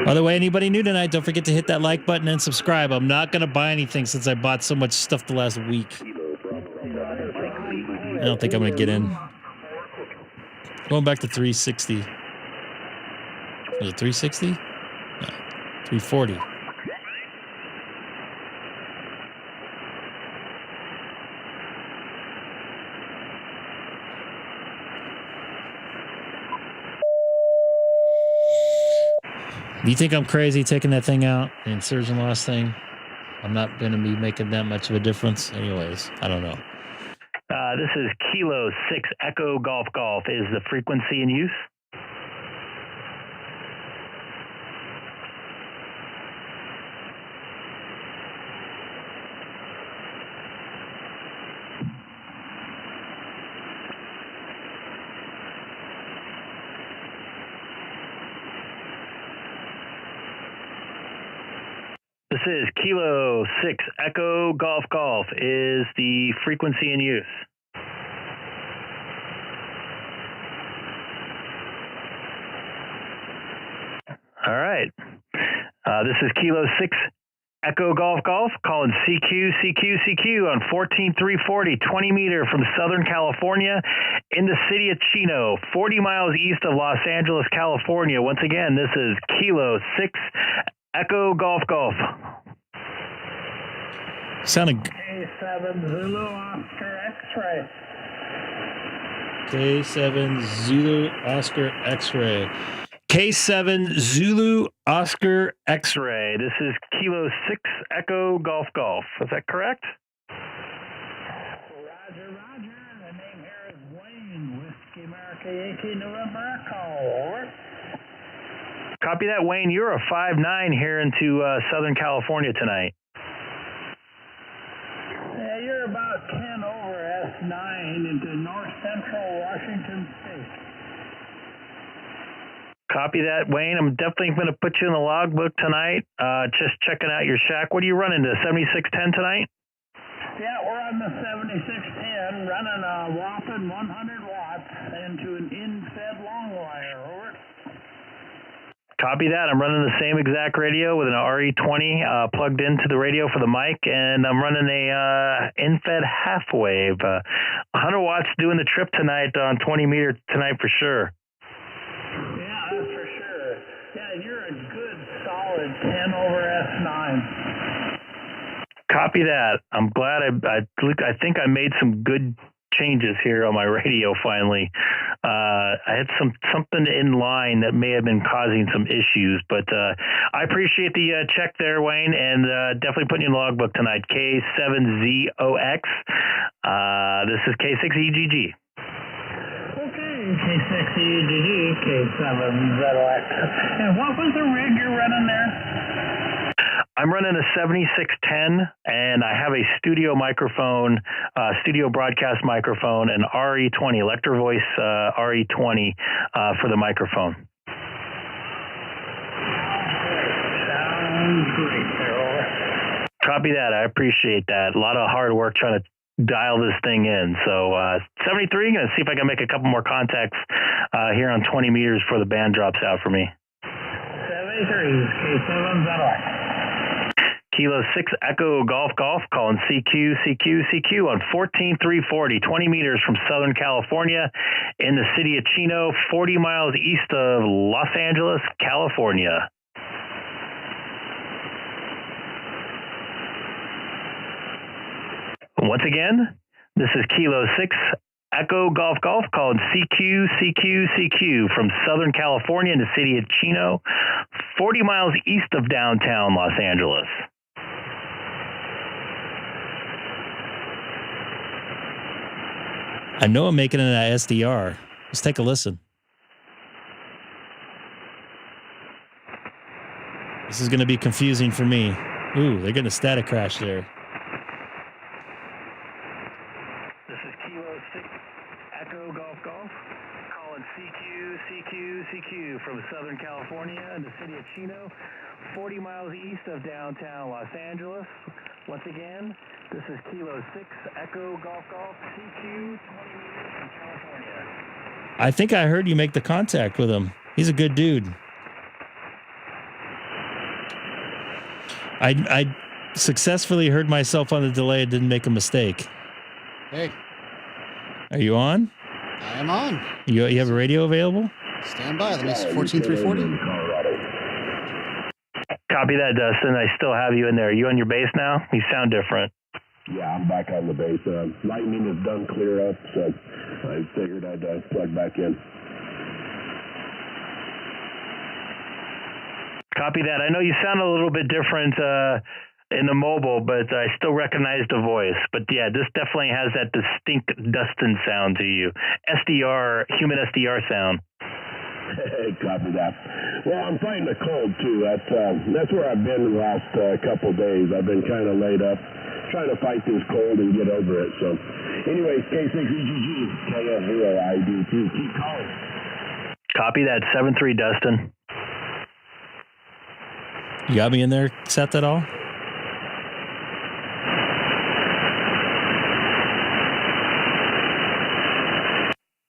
By the way, anybody new tonight, don't forget to hit that like button and subscribe. I'm not going to buy anything since I bought so much stuff the last week. I don't think I'm going to get in. Going back to 360. Was it 360? No, 340. Do you think I'm crazy taking that thing out, the insertion loss thing? I'm not going to be making that much of a difference. Anyways, I don't know. This is Kilo 6 Echo Golf Golf. Is the frequency in use? This is Kilo 6 Echo Golf Golf. Is the frequency in use? All right. This is Kilo 6 Echo Golf Golf calling CQ on 14340, 20 meter from Southern California in the city of Chino, 40 miles east of Los Angeles, California. Once again, this is Kilo 6 Echo Golf Golf. Sounded K7 Zulu Oscar X-ray. K7 Zulu Oscar X-ray. K7 Zulu Oscar X-ray. This is Kilo 6 Echo Golf Golf. Is that correct? Roger. The name here is Wayne, Whiskey America Yankee November Echo. Over. Copy that, Wayne. You're a 5'9" here into Southern California tonight. Yeah, you're about 10 over S9 into north central Washington State. Copy that, Wayne. I'm definitely going to put you in the logbook tonight. Just checking out your shack. What are you running, the 7610 tonight? Yeah, we're on the 7610, running a whopping 100 watts into an in-fed long wire. Over. Copy that. I'm running the same exact radio with an RE20 plugged into the radio for the mic, and I'm running a in-fed half wave. 100 watts doing the trip tonight on 20 meter tonight for sure. Yeah, that's for sure. Yeah, you're a good solid 10 over S9. Copy that. I'm glad I think I made some good changes here on my radio finally. I had something in line that may have been causing some issues, but I appreciate the check there, Wayne, and definitely putting you in the logbook tonight. K7ZOX. This is K6EGG. Okay, K6EGG, K7ZOX. And what was the rig you're running there? I'm running a 7610, and I have a studio microphone, studio broadcast microphone, and RE20, Electro Voice RE20 for the microphone. Sounds great there, over. Copy that. I appreciate that. A lot of hard work trying to dial this thing in. So 73, going to see if I can make a couple more contacts here on 20 meters before the band drops out for me. 73, K7ZOX. Kilo 6 Echo Golf Golf calling CQ on 14340, 20 meters from Southern California in the city of Chino, 40 miles east of Los Angeles, California. Once again, this is Kilo 6 Echo Golf Golf calling CQ from Southern California in the city of Chino, 40 miles east of downtown Los Angeles. I know I'm making it an SDR. Let's take a listen. This is going to be confusing for me. Ooh, they're getting a static crash there. This is Kilo 6 Echo Golf Golf calling CQ from Southern California in the city of Chino, 40 miles east of downtown Los Angeles. Once again, this is Kilo 6 Echo Golf Golf CQ 20 meters from California. I think I heard you make the contact with him. He's a good dude. I successfully heard myself on the delay and didn't make a mistake. Hey. Are you on? I am on. You have a radio available? Stand by. Let me see. 14340. Copy that, Dustin. I still have you in there. Are you on your base now? You sound different. Yeah, I'm back on the base. Lightning is done clear up, so I figured I'd plug back in. Copy that. I know you sound a little bit different in the mobile, but I still recognize the voice. But yeah, this definitely has that distinct Dustin sound to you. SDR, human SDR sound. Copy that. Well, I'm fighting a cold too. That's where I've been the last couple days. I've been kind of laid up, trying to fight this cold and get over it. So, anyways, K6EGG, KF0ID2. Keep calling. Copy that. 7-3, Dustin. You got me in there, Seth, at all?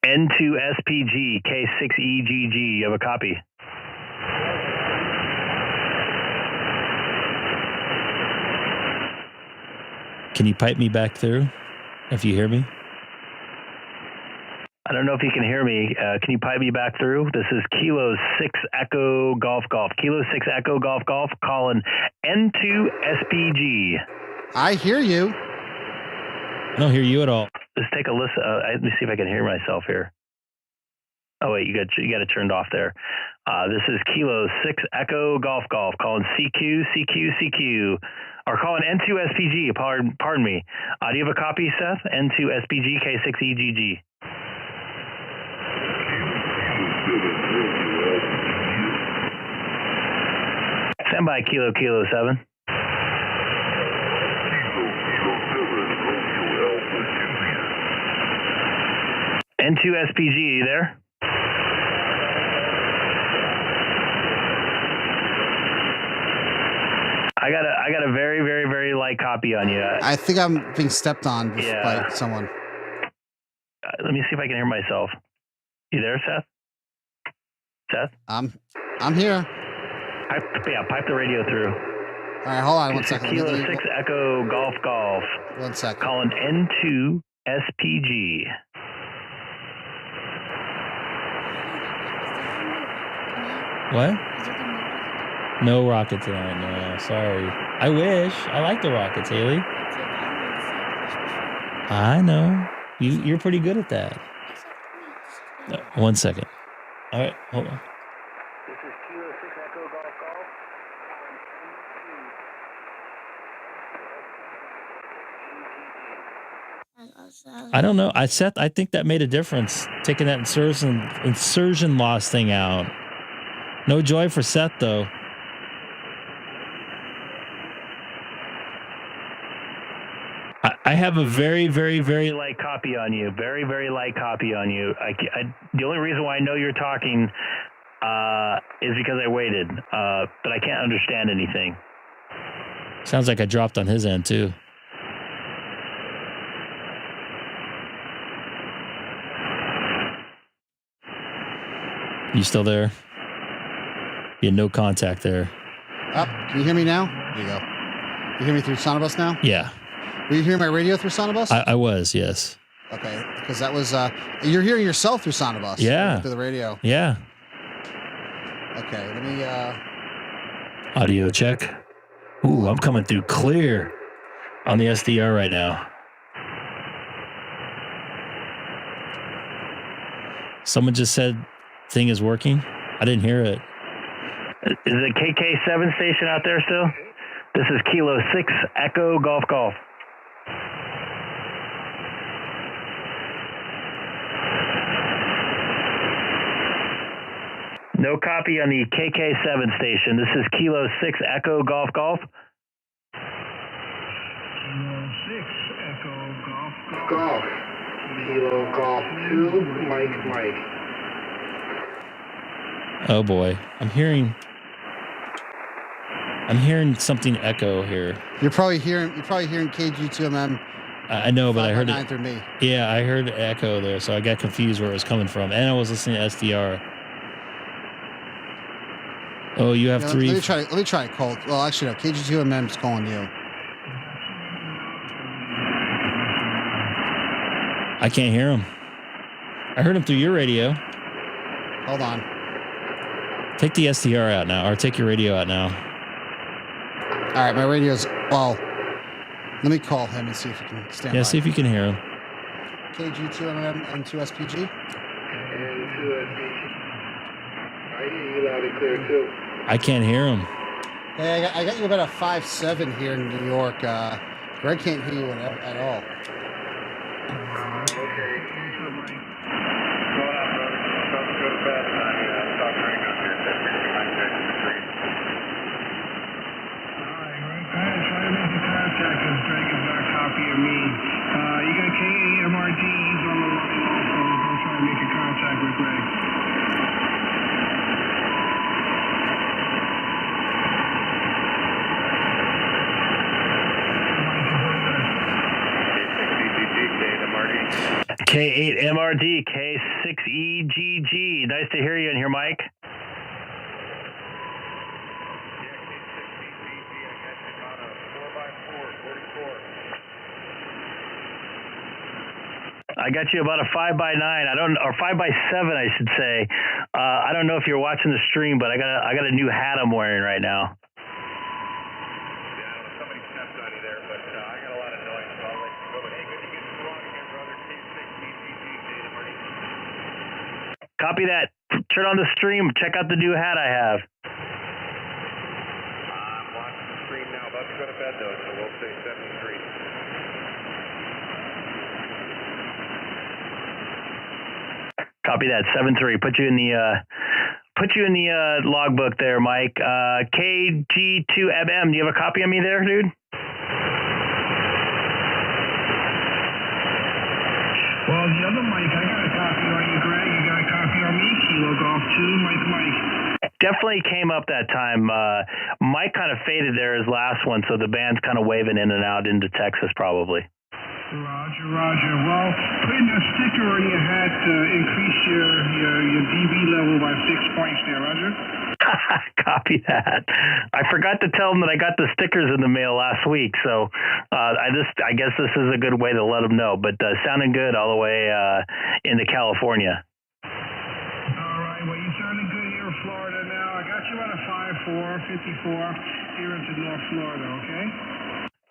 N2SPG, K6EGG. You have a copy? Can you pipe me back through if you hear me? I don't know if you can hear me. Can you pipe me back through? This is Kilo 6 Echo Golf Golf. Kilo 6 Echo Golf Golf calling N2SPG. I hear you. I don't hear you at all. Let's take a listen. Let me see if I can hear myself here. Oh wait, you got it turned off there. This is Kilo 6 Echo Golf Golf calling CQ, or calling N2SPG. Pardon me. Do you have a copy, Seth? N2SPG K6EGG. Stand by, Kilo 7. N2SPG, you there? I got a very, very, very light copy on you. I think I'm being stepped on by someone. Let me see if I can hear myself. You there, Seth? Seth? I'm here. pipe the radio through. All right, hold on one second. Kilo 6 Echo Golf Golf. 1 second. Calling N2 SPG. What? No Rocket tonight. No, sorry. I wish. I like the Rockets, Haley. I know. You're pretty good at that. 1 second. All right, hold on. This is Kilo 6 Echo Golf Golf. I don't know. I think that made a difference, taking that insertion loss thing out. No joy for Seth, though. I have a very, very, very light copy on you. Very, very light copy on you. The only reason why I know you're talking is because I waited, but I can't understand anything. Sounds like I dropped on his end, too. You still there? Yeah, no contact there. Up. Can you hear me now? There you go. You hear me through Sonobus now? Yeah. Were you hearing my radio through Sonobus? I was, yes. Okay, because that was you're hearing yourself through Sonobus. Yeah. Through the radio. Yeah. Okay, let me audio check. Ooh, I'm coming through clear on the SDR right now. Someone just said thing is working. I didn't hear it. Is the KK7 station out there still? This is Kilo 6 Echo Golf Golf. No copy on the KK7 station. This is Kilo 6 Echo Golf Golf. Kilo 6 Echo Golf Golf. Golf. Kilo Golf 2, Mike. Oh boy, I'm hearing something echo here. You're probably hearing KG2MM. I know, but I heard it through me. Yeah, I heard echo there, so I got confused where it was coming from, and I was listening to SDR. Oh, you have three. Let me try to call. Well, actually, no. KG2MM is calling you. I can't hear him. I heard him through your radio. Hold on. Take the SDR out now, or take your radio out now. All right, my radio's. Well, let me call him and see if he can stand by. Yeah, see if you can hear him. KG2MM and 2SPG. I hear you loud and clear too. I can't hear him. Hey, I got you about a 5.7 here in New York. Greg can't hear you at all. Okay. Copy of me. You got K8MRD, he's on the line also. Go try and make a contact with Greg. K8MRD, K6EGG. Nice to hear you in here, Mike. I got you about a 5x9. Or 5x7, I should say. I don't know if you're watching the stream, but I got a new hat I'm wearing right now. Somebody stepped on you there, but I got a lot of noise, so I'll let you go. But hey, good to get you on again, brother. K6EGG, Data Marty. Copy that. Turn on the stream. Check out the new hat I have. I'm watching the stream now. About to go to bed, though, so we'll say 73. Copy that. 7-3. Put you in the logbook there, Mike. KG2MM. Do you have a copy of me there, dude? Well, the other Mike, I got a copy on you, Greg. You got a copy on me, Kilo Golf 2, Mike. Definitely came up that time. Mike kind of faded there his last one, so the band's kind of waving in and out into Texas probably. Roger. Well, putting a sticker on your hat increase your DB level by 6 points there, Roger. Copy that. I forgot to tell them that I got the stickers in the mail last week, so I guess this is a good way to let them know. But sounding good all the way into California. All right, well, you're sounding good here in Florida now. I got you at a 54 here into North Florida, okay?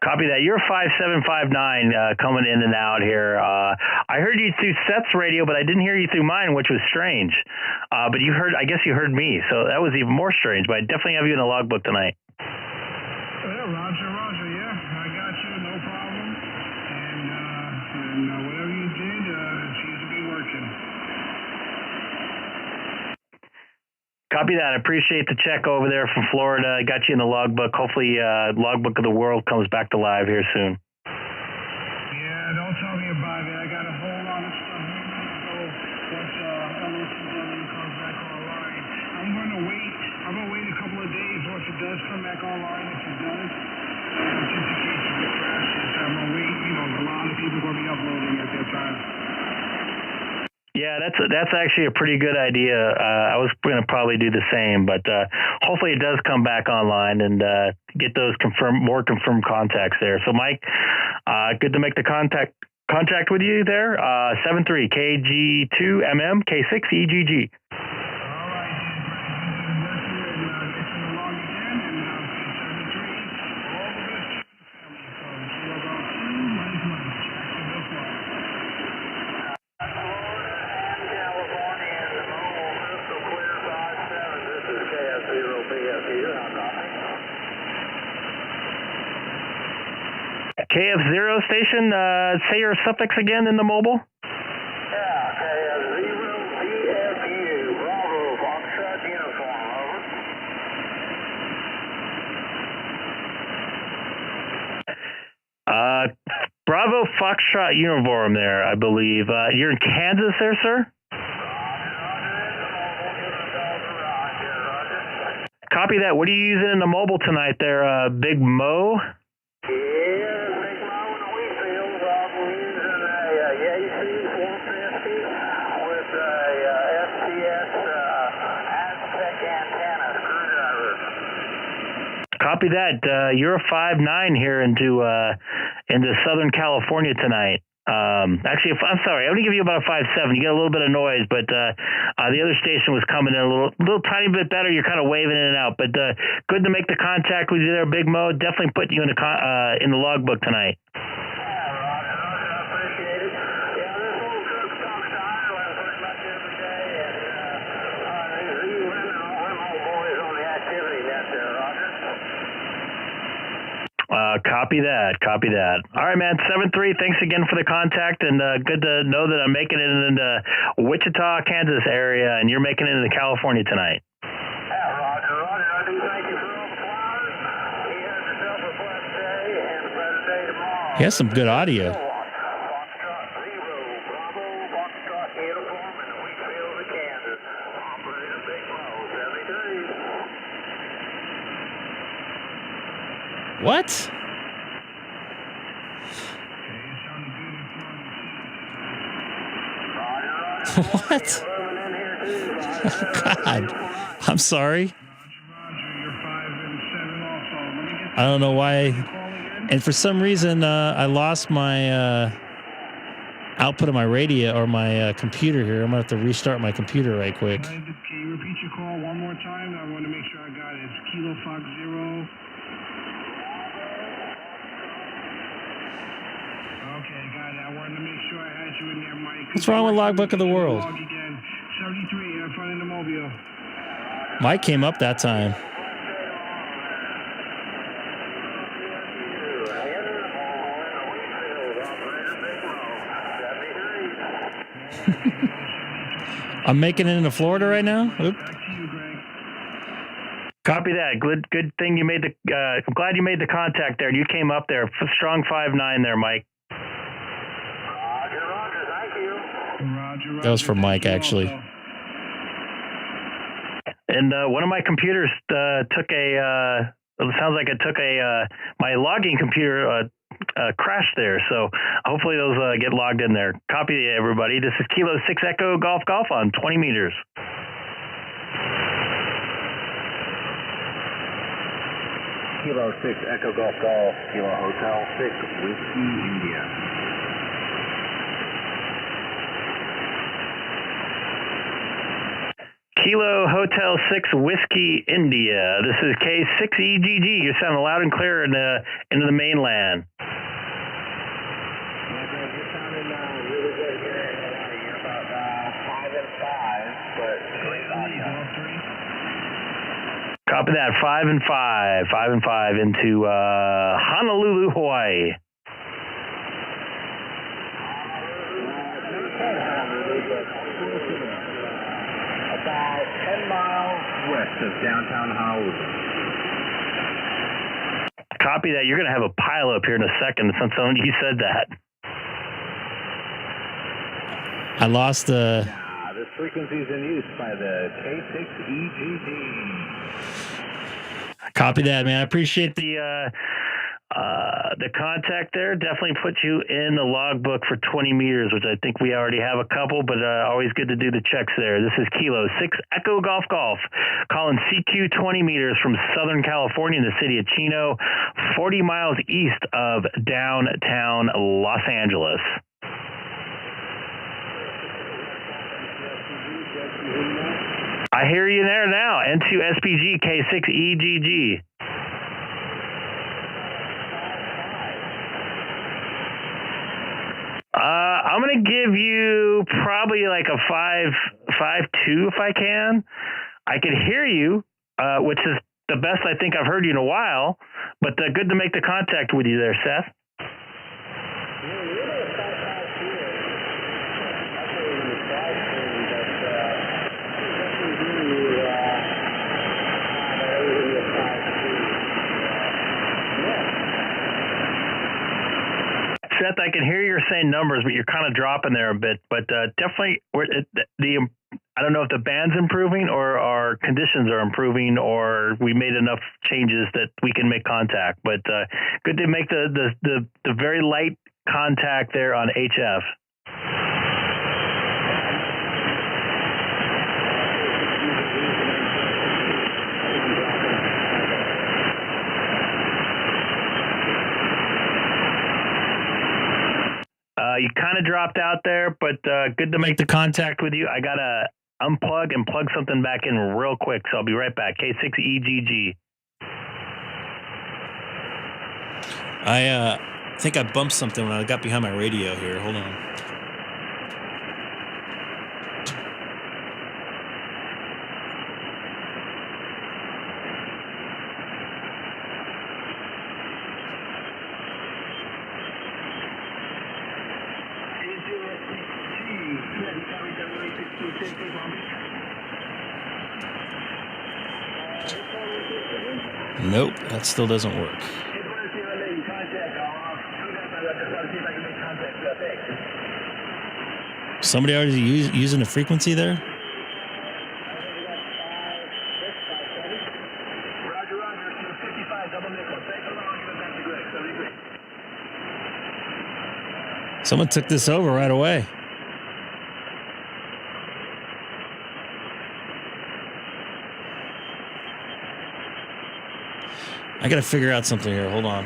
Copy that. You're 5759 coming in and out here. I heard you through Seth's radio, but I didn't hear you through mine, which was strange. But I guess you heard me, so that was even more strange. But I definitely have you in the logbook tonight. Yeah, Roger, yeah. I got you, no problem. And whatever you did, it seems to be working. Copy that. I appreciate the check over there from Florida. I got you in the logbook. Hopefully, logbook of the world comes back to live here soon. Yeah, don't tell me about it. I got a whole lot of stuff here. So once LOC comes back online, I'm gonna wait a couple of days once it does come back online. If it does, just in case it crashes, I'm gonna wait. A lot of people gonna be uploading at that time. Yeah, that's actually a pretty good idea. I was going to probably do the same, but hopefully it does come back online and get those more confirmed contacts there. So, Mike, good to make the contact with you there. 73KG2MM K6EGG. KF0 station, say your suffix again in the mobile. Yeah, KF0PFU, Bravo, Foxtrot Uniform, over. Bravo, Foxtrot Uniform there, I believe. You're in Kansas there, sir? Copy that. What are you using in the mobile tonight there, Big Mo? Yeah, Big Mo in the wheat fields. I'm using a Yaesu 450 with a FT8 Aztec antenna screwdriver. Copy that. You're a 5'9" here into Southern California tonight. Actually, I'm sorry. I'm going to give you about a 5'7". You got a little bit of noise, but the other station was coming in a little tiny bit better. You're kind of waving in and out, but good to make the contact with you there, Big Mo. Definitely putting you in the logbook tonight. Yeah, Roger, I appreciate it. Yeah, this old truck's kind of tired. I pretty much every day, and there's you and all them old boys on the activity net there, Roger. Copy that. All right, man. 7-3. Thanks again for the contact, and good to know that I'm making it in the Wichita, Kansas area, and you're making it into California tonight. Yeah, Roger. I do thank you for all the flowers. You have yourself a blessed day and a better day tomorrow. He has some good audio. Foxtrot 0, Bravo, Foxtrot Uniform in the wheat fields of Kansas. Operator Big Mo, 73. What? What? God, I'm sorry. I don't know why. And for some reason, I lost my output of my radio or my computer here. I'm going to have to restart my computer right quick. Can you repeat your call one more time? I want to make sure I got it. It's Kilo Fox 0. Okay, got it. I wanted to make sure I had you in there, Mike. What's wrong with Logbook of the World? 73 in front of the mobile. Mike came up that time. I'm making it into Florida right now. Oop. Copy that. Good thing you made the. I'm glad you made the contact there. You came up there. Strong 5'9" there, Mike. Roger, thank you. Roger. That was for Mike, actually. And one of my computers took a. It sounds like it took a. My logging computer crashed there. So hopefully those get logged in there. Copy, everybody. This is Kilo 6 Echo Golf on 20 meters. Kilo 6 Echo Golf Golf, Kilo Hotel 6 Whiskey India. Kilo Hotel 6 Whiskey India. This is K6EGG. You're sounding loud and clear into the mainland. You're sounding really good here. You're about 5 and 5, but great audio. Copy that. 5 and 5. 5 and 5 into Honolulu, Hawaii. About 10 miles west of downtown Honolulu. Copy that. You're going to have a pile up here in a second since you said that. I lost the. This frequency is in use by the K6EGG. Copy that, man. I appreciate The contact there definitely puts you in the logbook for 20 meters, which I think we already have a couple, but always good to do the checks there. This is Kilo 6 Echo Golf Golf, calling CQ 20 meters from Southern California in the city of Chino, 40 miles east of downtown Los Angeles. I hear you there now. N2SPG K6EGG. I'm going to give you probably like a 5.2 if I can. I can hear you, which is the best I think I've heard you in a while, but good to make the contact with you there, Seth. Seth, I can hear you're saying numbers, but you're kind of dropping there a bit. But definitely, I don't know if the band's improving or our conditions are improving, or we made enough changes that we can make contact. But good to make the very light contact there on HF. You kind of dropped out there, but good to make the contact with you. I got to unplug and plug something back in real quick, so I'll be right back. K6EGG. I think I bumped something when I got behind my radio here. Hold on. Nope, that still doesn't work. Somebody already using the frequency there? Someone took this over right away. I gotta figure out something here. Hold on.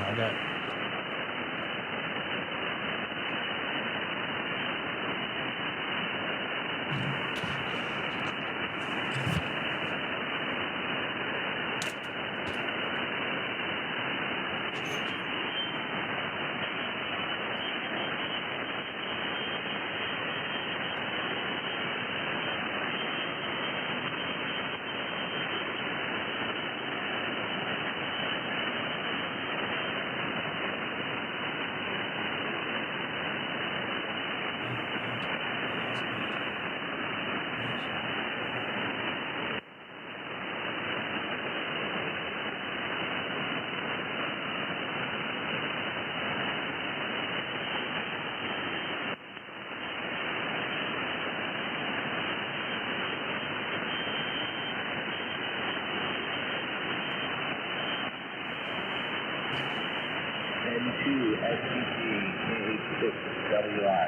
N2SPG K6WI.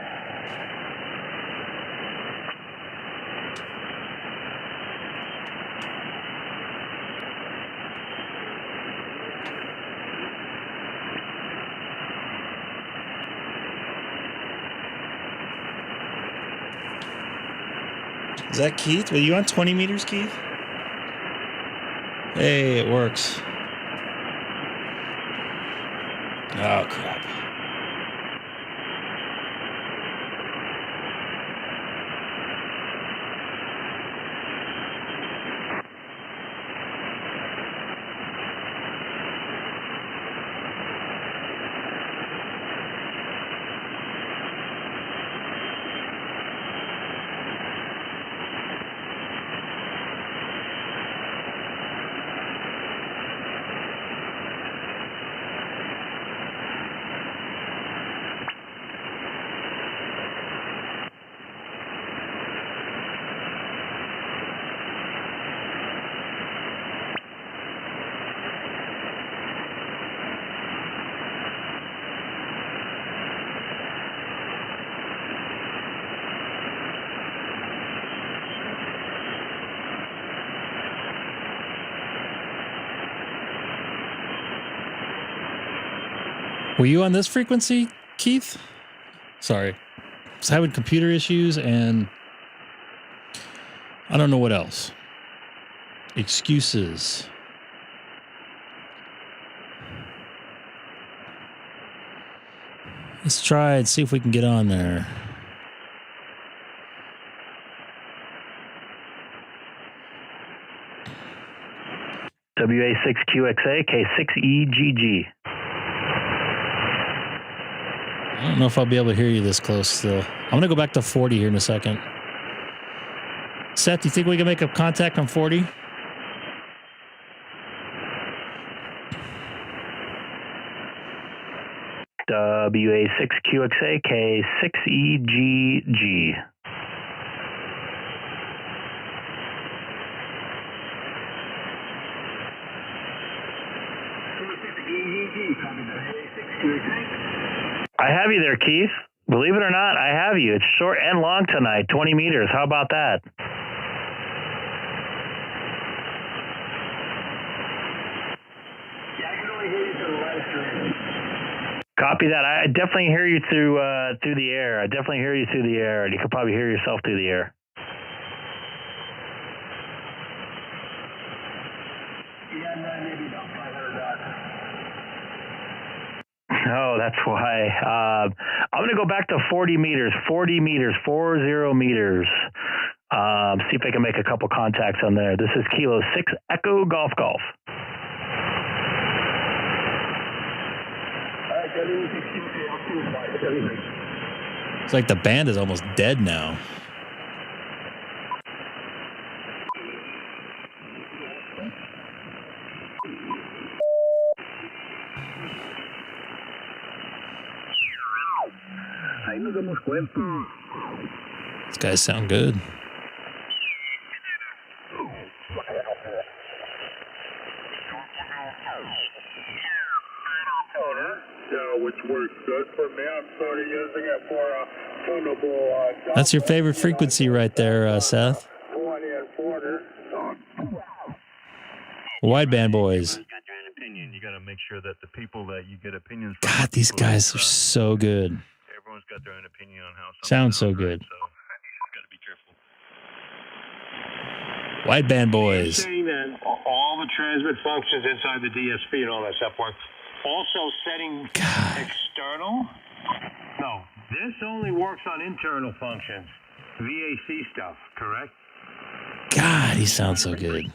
Is that Keith? Were you on 20 meters, Keith? Hey, it works. Oh, crap. Were you on this frequency, Keith? Sorry. I was having computer issues and I don't know what else. Excuses. Let's try and see if we can get on there. WA6QXA, K6EGG. I don't know if I'll be able to hear you this close still. I'm going to go back to 40 here in a second. Seth, do you think we can make a contact on 40? WA6QXA, K6EGG. I have you there, Keith. Believe it or not, I have you. It's short and long tonight, 20 meters. How about that? Yeah, I can only hear you through the live stream. Copy that. I definitely hear you through the air. I definitely hear you through the air, and you could probably hear yourself through the air. Yeah, maybe about 500 watts. Oh, that's why. I'm going to go back to 40 meters, 40 meters. See if I can make a couple contacts on there. This is Kilo 6 Echo Golf Golf. It's like the band is almost dead now. These guys sound good. Which works good for me. I'm sort of using it for a tunable. That's your favorite frequency right there, Seth. 20 and 40. Wideband boys. You got to make sure that the people that you get opinions from. God, these guys are so good. Everyone's got their own opinion on how. Sounds so good. So got to be careful. Wideband boys. Saying that all the transmit functions inside the DSP and all that stuff work. Also setting external? No, this only works on internal functions. VAC stuff, correct? God, he sounds so good.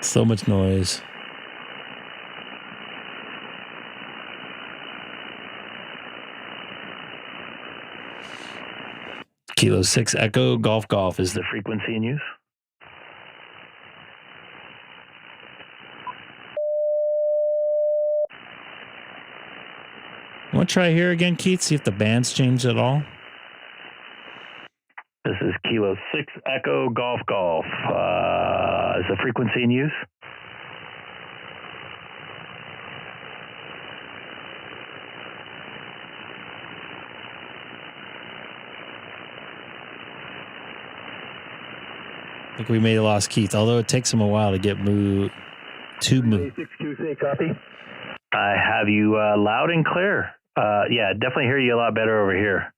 So much noise. Kilo 6 Echo Golf Golf is the frequency in use. Want to try here again, Keith? See if the band's changed at all. This is Kilo 6 Echo Golf Golf. Is the frequency in use? I think we may have lost Keith, although it takes him a while to get moved. K6QC, copy. I have you loud and clear. Yeah, definitely hear you a lot better over here.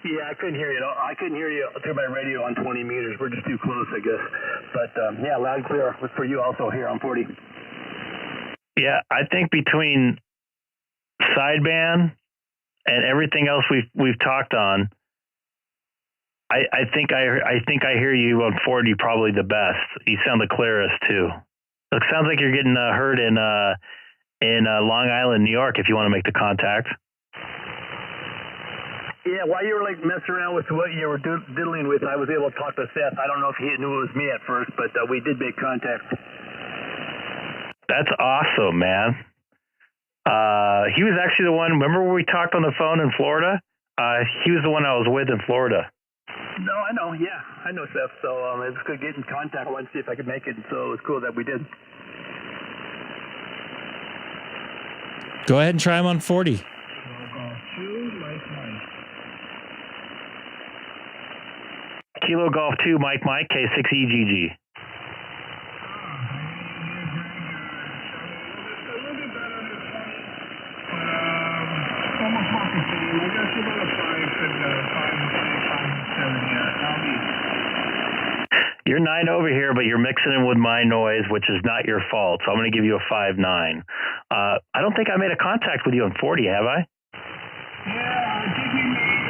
Yeah, I couldn't hear you. I couldn't hear you through my radio on 20 meters. We're just too close, I guess. But yeah, loud and clear for you also here on 40. Yeah, I think between sideband and everything else we've talked on, I think I hear you on 40 probably the best. You sound the clearest too. It sounds like you're getting heard in Long Island, New York. If you want to make the contact. Yeah, while you were like messing around with what you were diddling with, I was able to talk to Seth. I don't know if he knew it was me at first, but we did make contact. That's awesome, man. He was actually the one. Remember when we talked on the phone in Florida? He was the one I was with in Florida. No, I know. Yeah, I know Seth. So it's good getting in contact. I wanted to see if I could make it. So it was cool that we did. Go ahead and try him on 40. Kilo Golf 2, Mike, K6EGG. You're 9 over here, but you're mixing in with my noise, which is not your fault. So I'm going to give you a 5.9. I don't think I made a contact with you on 40, have I? Yeah, I think we made,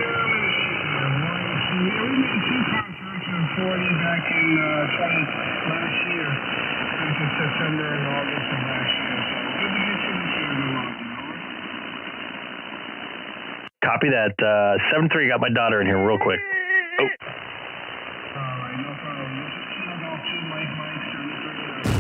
we made 2 contacts on 40 back in last year. Back in September and August of last year. So good to get you this year in the long, Copy that. 7-3, got my daughter in here real quick. Oh. All right, no problem. This is Kilo Golf 2, Mike, 73.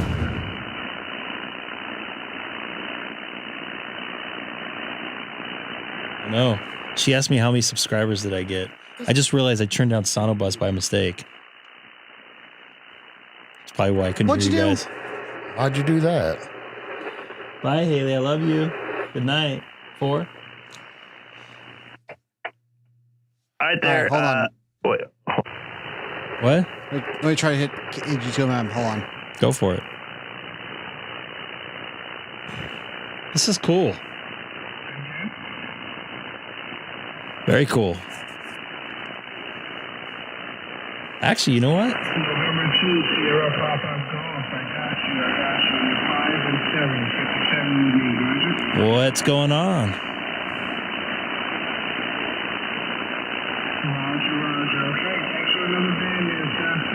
I know. She asked me how many subscribers did I get. I just realized I turned down Sonobus by mistake. That's probably why I couldn't hear you guys. Why'd you do that? Bye, Haley. I love you. Good night. 4. All right, there. Hold on. What? Let me try to hit AG2MM. Hold on. Go for it. This is cool. Very cool. Actually, you know what? November 2, Sierra Papa Golf. I got you. 5 and 7. 57 with me, Roger. What's going on? Roger. Okay, thanks for another band there, Seth.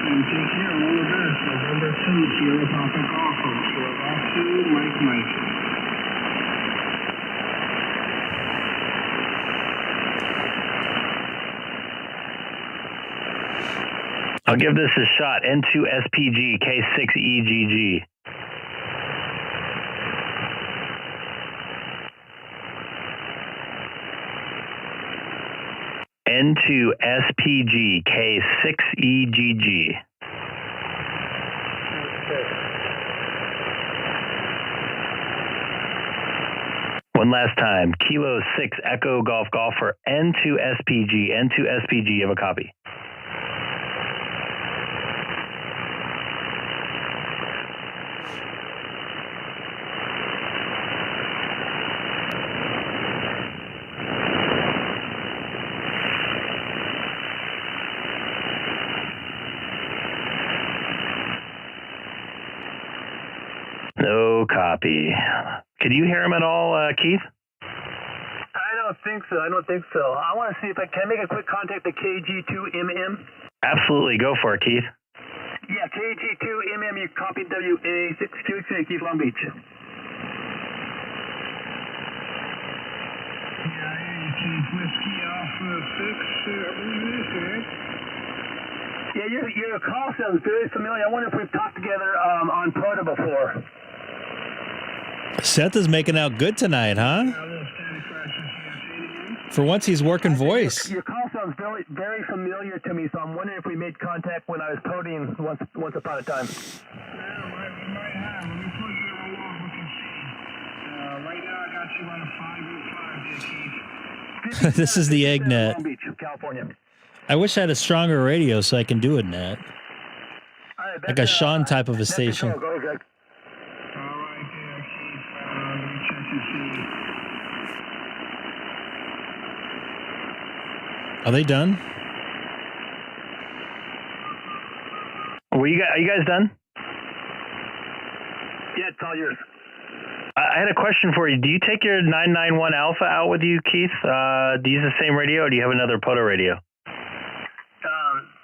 And take care. All the best. November 2, Sierra Papa Golf. Sierra Golf 2, Mike. I'll give this a shot. N2SPG, K6EGG. N2SPG, K6EGG. One last time. Kilo 6 Echo Golf Golfer, N2SPG. N2SPG, you have a copy. No copy. Can you hear him at all, Keith? I don't think so. I want to see if I can make a quick contact to KG2MM. Absolutely. Go for it, Keith. Yeah, KG2MM, you copy WA6QX, Keith, Long Beach. Whiskey Alpha 6, Yeah, your call sounds very familiar. I wonder if we've talked together on Proto before. Seth is making out good tonight, huh? For once, he's working voice. Your call sounds very, very familiar to me, so I'm wondering if we made contact when I was proteing once upon a time. Yeah, we might have. Let me put you along. We can see. Right now, I got This is the egg net. Long Beach, California. I wish I had a stronger radio so I can do a net. Like a Sean type of a station. Go, Greg. Are they done? Are you guys done? Yeah, it's all yours. I had a question for you. Do you take your 991 Alpha out with you, Keith? Do you use the same radio, or do you have another Poto radio?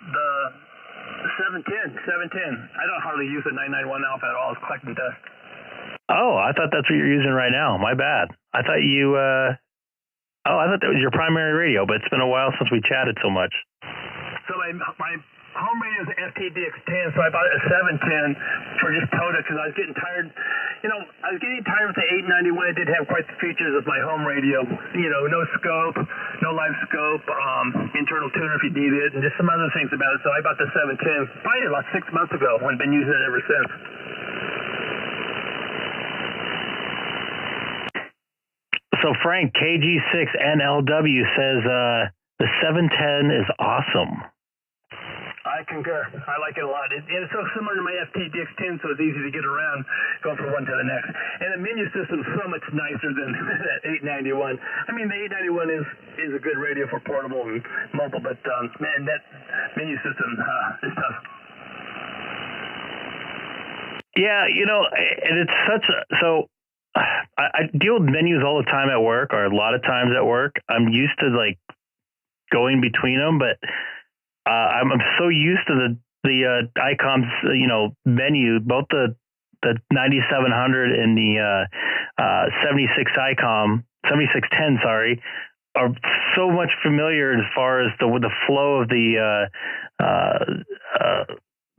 The 710. I don't hardly use the 991 Alpha at all. It's collecting dust. Oh, I thought that's what you're using right now. My bad. I thought you. I thought that was your primary radio, but it's been a while since we chatted so much. So my home radio is an FT8 DX10, so I bought a 710 for just Poto because I was getting tired. I was getting tired with the 891. It did have quite the features of my home radio. No scope, no live scope, internal tuner if you need it, and just some other things about it. So I bought the 710 probably about 6 months ago and been using it ever since. So Frank, KG6NLW says the 710 is awesome. I concur. I like it a lot. It's so similar to my FT8 DX10, so it's easy to get around going from one to the next. And the menu system is so much nicer than that 891. I mean, the 891 is a good radio for portable and mobile, but man, that menu system is tough. Yeah, and it's such a so. I deal with menus all the time at work, or a lot of times at work. I'm used to going between them, but I'm so used to the Icom's menu, both the 9700 and the 7610, sorry, are so much familiar as far as the flow of the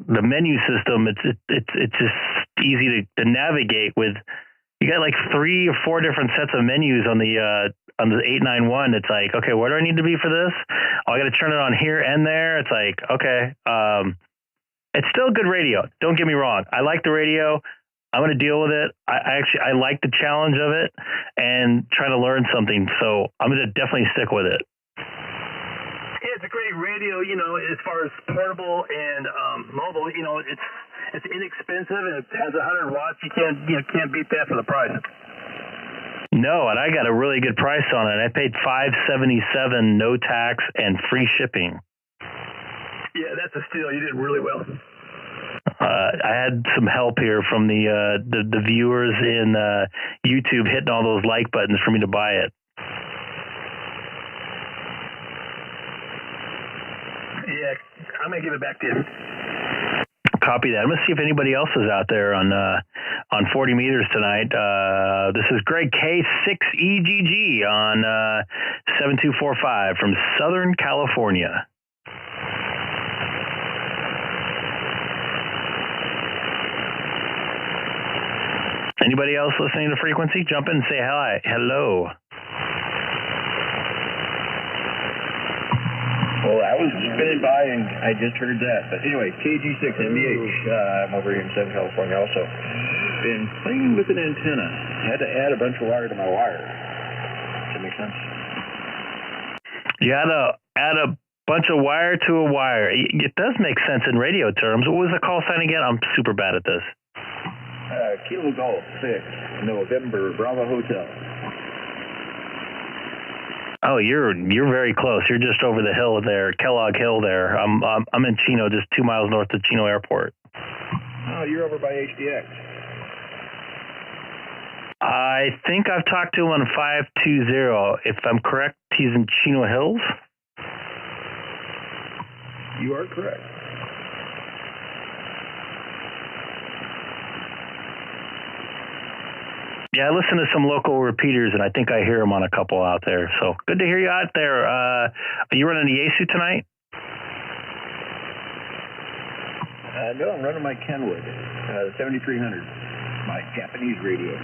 menu system. It's just easy to navigate with. You got 3 or 4 different sets of menus on the 891. It's like, okay, where do I need to be for this? Oh, I got to turn it on here and there. It's like, okay, it's still good radio. Don't get me wrong. I like the radio. I'm going to deal with it. I like the challenge of it and trying to learn something. So I'm going to definitely stick with it. Yeah, it's a great radio. As far as portable and mobile, it's inexpensive and it has 100 watts. You can't beat that for the price. No, and I got a really good price on it. I paid $577, no tax and free shipping. Yeah, that's a steal. You did really well. I had some help here from the viewers in YouTube hitting all those like buttons for me to buy it. Yeah, I'm gonna give it back to you. Copy that. I'm gonna see if anybody else is out there on 40 meters tonight. This is Greg K6EGG on 7245 from Southern California. Anybody else listening to frequency? Jump in and say hi. Hello. Well, I was spinning by and I just heard that. But anyway, KG6MBH. I'm over here in Southern California also. Been playing with an antenna. Had to add a bunch of wire to my wire. Does that make sense? You had to add a bunch of wire to a wire. It does make sense in radio terms. What was the call sign again? I'm super bad at this. Kilo Golf 6, November, Bravo Hotel. Oh, you're very close. You're just over the hill there, Kellogg Hill there. I'm in Chino, just 2 miles north of Chino Airport. Oh, you're over by HDX. I think I've talked to him on 520. If I'm correct, he's in Chino Hills. You are correct. Yeah, I listen to some local repeaters, and I think I hear them on a couple out there. So good to hear you out there. Are you running the Yaesu tonight? No, I'm running my Kenwood, 7300, my Japanese radio.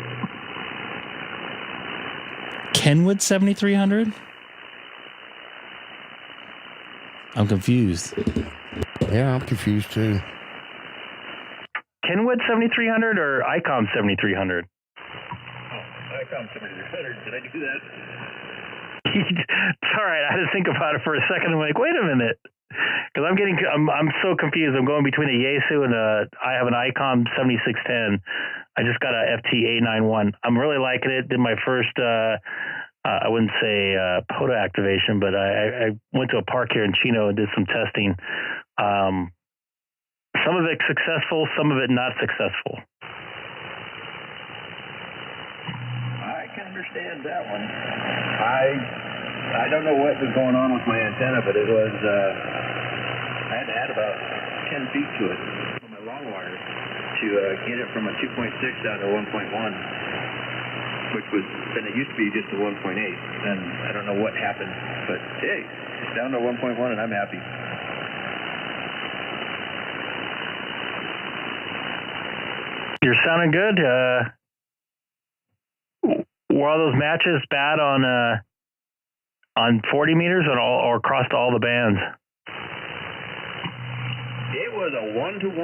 Kenwood 7300? I'm confused. Yeah, I'm confused too. Kenwood 7300 or Icom 7300? Icom 9700. Did I do that? It's all right. I had to think about it for a second. I'm like, wait a minute. Because I'm so confused. I'm going between a Yaesu and I have an Icom 7610. I just got a FT8 91. I'm really liking it. Did my first, I wouldn't say POTA activation, but I went to a park here in Chino and did some testing. Some of it successful, some of it not successful. I can understand that one. I don't know what was going on with my antenna, but it was, I had to add about 10 feet to it on my long wire to get it from a 2.6 down to 1.1, which was, and it used to be just a 1.8, and I don't know what happened, but hey, it's down to 1.1 and I'm happy. You're sounding good. Were all those matches bad on 40 meters or across all the bands? It was a 1-to-1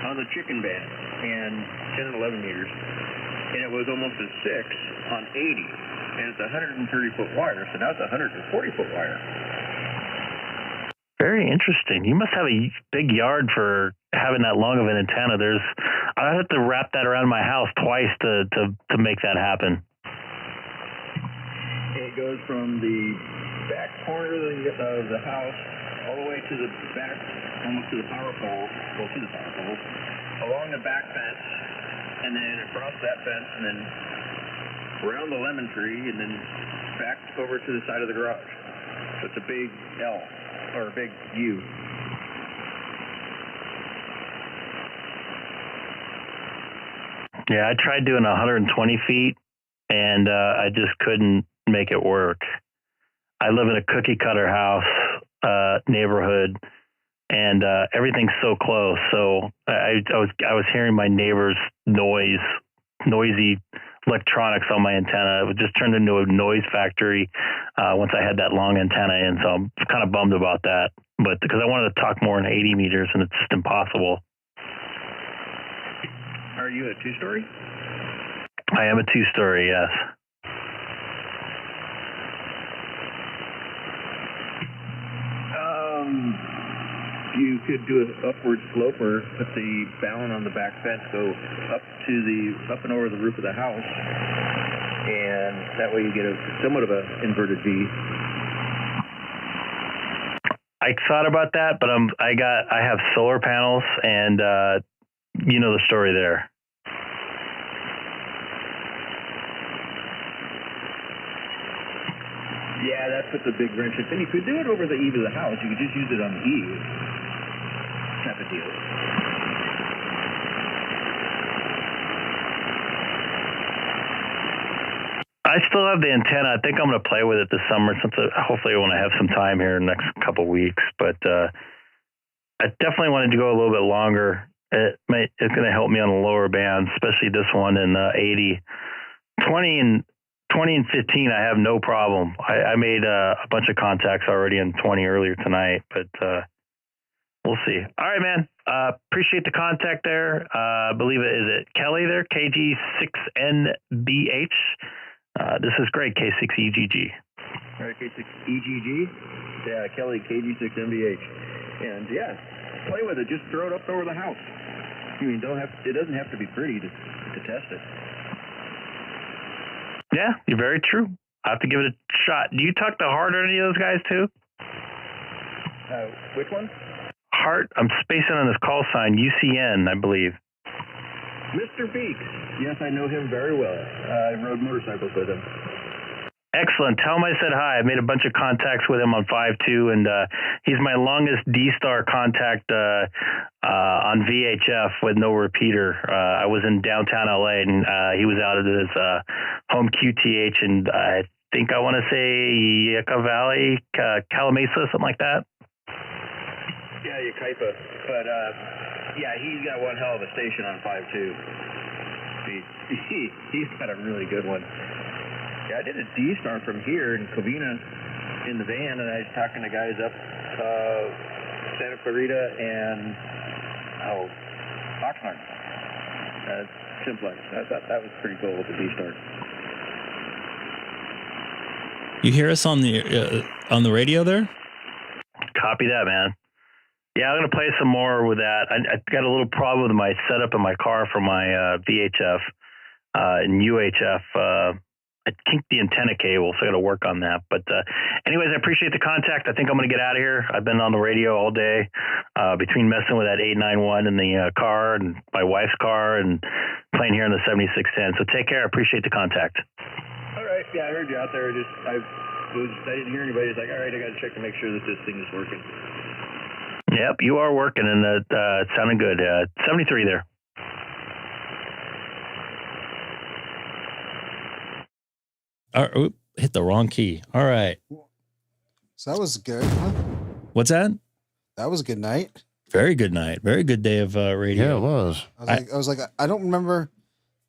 on the chicken band and 10 and 11 meters, and it was almost a 6 on 80, and it's a 130-foot wire, so now it's a 140-foot wire. Very interesting. You must have a big yard for having that long of an antenna. I have to wrap that around my house twice to make that happen. It goes from the back corner of the house all the way to the back, almost to the power pole, well, to the power pole, along the back fence, and then across that fence, and then around the lemon tree, and then back over to the side of the garage. So it's a big L, or a big U. Yeah, I tried doing 120 feet, and I just couldn't make it work. I live in a cookie cutter house neighborhood, and everything's so close. So I was hearing my neighbor's noisy electronics on my antenna. It just turned into a noise factory once I had that long antenna in. So I'm kind of bummed about that. But because I wanted to talk more in 80 meters, and it's just impossible. Are you a two-story? I am a two-story, yes. You could do an upward slope or put the balun on the back fence, go up and over the roof of the house, and that way you get somewhat of a inverted V. I thought about that, but I have solar panels, and you know the story there. Yeah, that puts a big wrench in. And you could do it over the eave of the house. You could just use it on the eave. Type of deal. I still have the antenna. I think I'm going to play with it this summer, since hopefully I want to have some time here in the next couple of weeks. But I definitely wanted to go a little bit longer. It's going to help me on the lower bands, especially this one in 80. 20 and 15, I have no problem. I made a bunch of contacts already in 20 earlier tonight, but we'll see. All right, man. Appreciate the contact there. I believe is it Kelly there? K6NBH. This is great. K6EGG. All right, K6EGG. Yeah, Kelly, KG6NBH. And yeah, play with it. Just throw it up over the house. I mean, it doesn't have to be pretty to test it. Yeah, you're very true. I have to give it a shot. Do you talk to Hart or any of those guys too? Which one? Hart. I'm spacing on his call sign, UCN, I believe. Mr. Beeks. Yes, I know him very well. I rode motorcycles with him. Excellent. Tell him I said hi. I made a bunch of contacts with him on 5.2, and he's my longest DStar contact on VHF with no repeater. I was in downtown LA, and he was out at his home QTH, and I think I want to say Yucca Valley, Calamasa, something like that. Yeah, Yucaipa. But yeah, he's got one hell of a station on 5.2. He's got a really good one. Yeah, I did a DStar from here in Covina in the van, and I was talking to guys up Santa Clarita and Oxnard. Simplex. I thought that was pretty cool with the DStar. You hear us on the radio there? Copy that, man. Yeah, I'm going to play some more with that. I got a little problem with my setup in my car for my VHF and UHF. I kinked the antenna cable, so I got to work on that. But anyways, I appreciate the contact. I think I'm going to get out of here. I've been on the radio all day between messing with that 891 in the car and my wife's car and playing here in the 7610. So take care. I appreciate the contact. All right. Yeah, I heard you out there. I didn't hear anybody. It's like, all right, I got to check to make sure that this thing is working. Yep, you are working, and it sounded good. 73 there. Hit the wrong key. All right. So that was good, huh? What's that? That was a good night. Very good night. Very good day of radio. Yeah, it was. I was like, I don't remember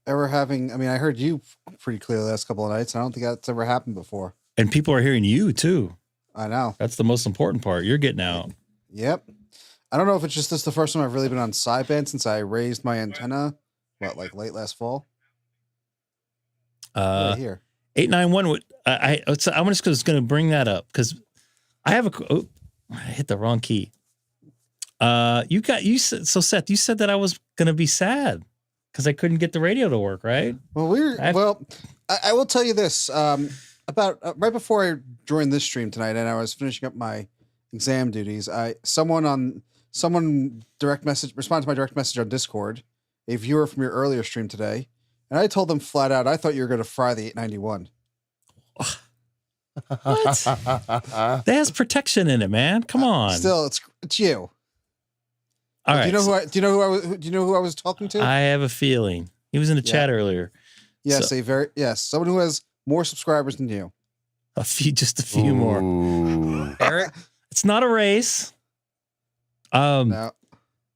ever having. I mean, I heard you pretty clearly the last couple of nights. And I don't think that's ever happened before. And people are hearing you too. I know. That's the most important part. You're getting out. Yep. I don't know if it's just this the first time I've really been on sideband since I raised my antenna. Like late last fall? Right here. 891. I'm just going to bring that up because I have I hit the wrong key. So Seth, you said that I was going to be sad because I couldn't get the radio to work, right? Well, I will tell you this. About right before I joined this stream tonight, and I was finishing up my exam duties, someone responded to my direct message on Discord, a viewer from your earlier stream today, and I told them flat out I thought you were going to fry the 891. What? That has protection in it, man. Come on. Still, it's you. All right. Do you know who I was talking to? I have a feeling he was in the chat earlier. Yes, someone who has more subscribers than you. Just a few more. Eric, it's not a race. No.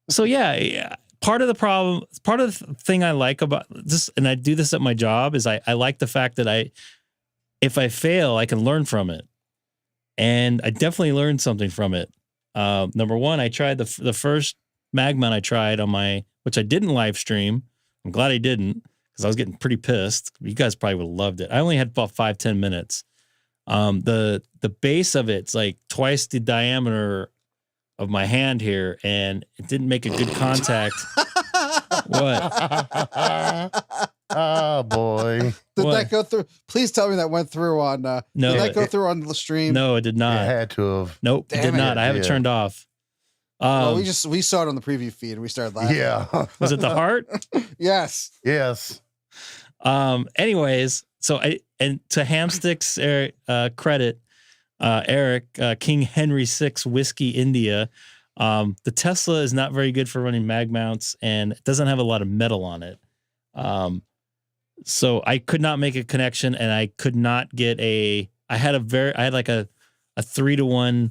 So yeah, part of the problem, part of the thing I like about this, and I do this at my job, is I like the fact that if I fail, I can learn from it. And I definitely learned something from it. Number one, I tried the first mag mount I tried on which I didn't live stream. I'm glad I didn't because I was getting pretty pissed. You guys probably would have loved it. I only had about 5-10 minutes. The base of it's like twice the diameter of my hand here, and it didn't make a good contact. What? Oh boy! Did that go through? Please tell me that went through on. No, did that go through on the stream? No, it did not. It had to have. Nope, it did not. I have it turned off. Well, we saw it on the preview feed and we started laughing. Yeah. Was it the heart? Yes. Yes. Anyways, so to Hamstick's credit, Eric, King Henry VI Whiskey India, the Tesla is not very good for running mag mounts and it doesn't have a lot of metal on it. So I could not make a connection and I could not get I had like a 3-to-1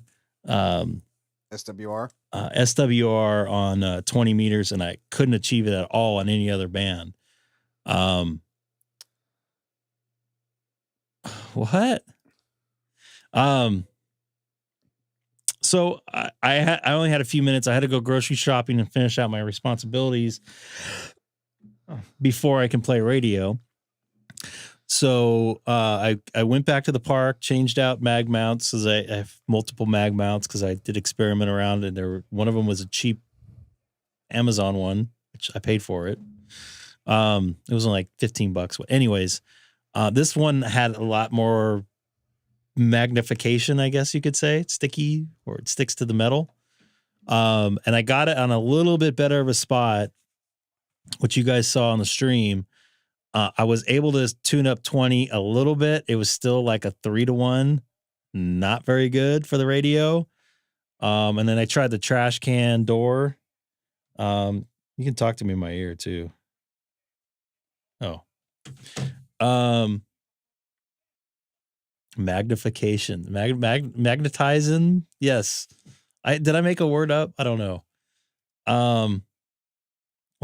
SWR. SWR on 20 meters, and I couldn't achieve it at all on any other band. What? So I only had a few minutes. I had to go grocery shopping and finish out my responsibilities before I can play radio. So I went back to the park, changed out mag mounts because I have multiple mag mounts because I did experiment around, and one of them was a cheap Amazon one, which I paid for it. It was only like $15. Anyways, this one had a lot more magnification, I guess you could say. It's sticky, or it sticks to the metal. And I got it on a little bit better of a spot, which you guys saw on the stream. I was able to tune up 20 a little bit. It was still like a 3-to-1, not very good for the radio. And then I tried the trash can door. You can talk to me in my ear too. Oh, magnification, magnetizing. Yes. Did I make a word up? I don't know. What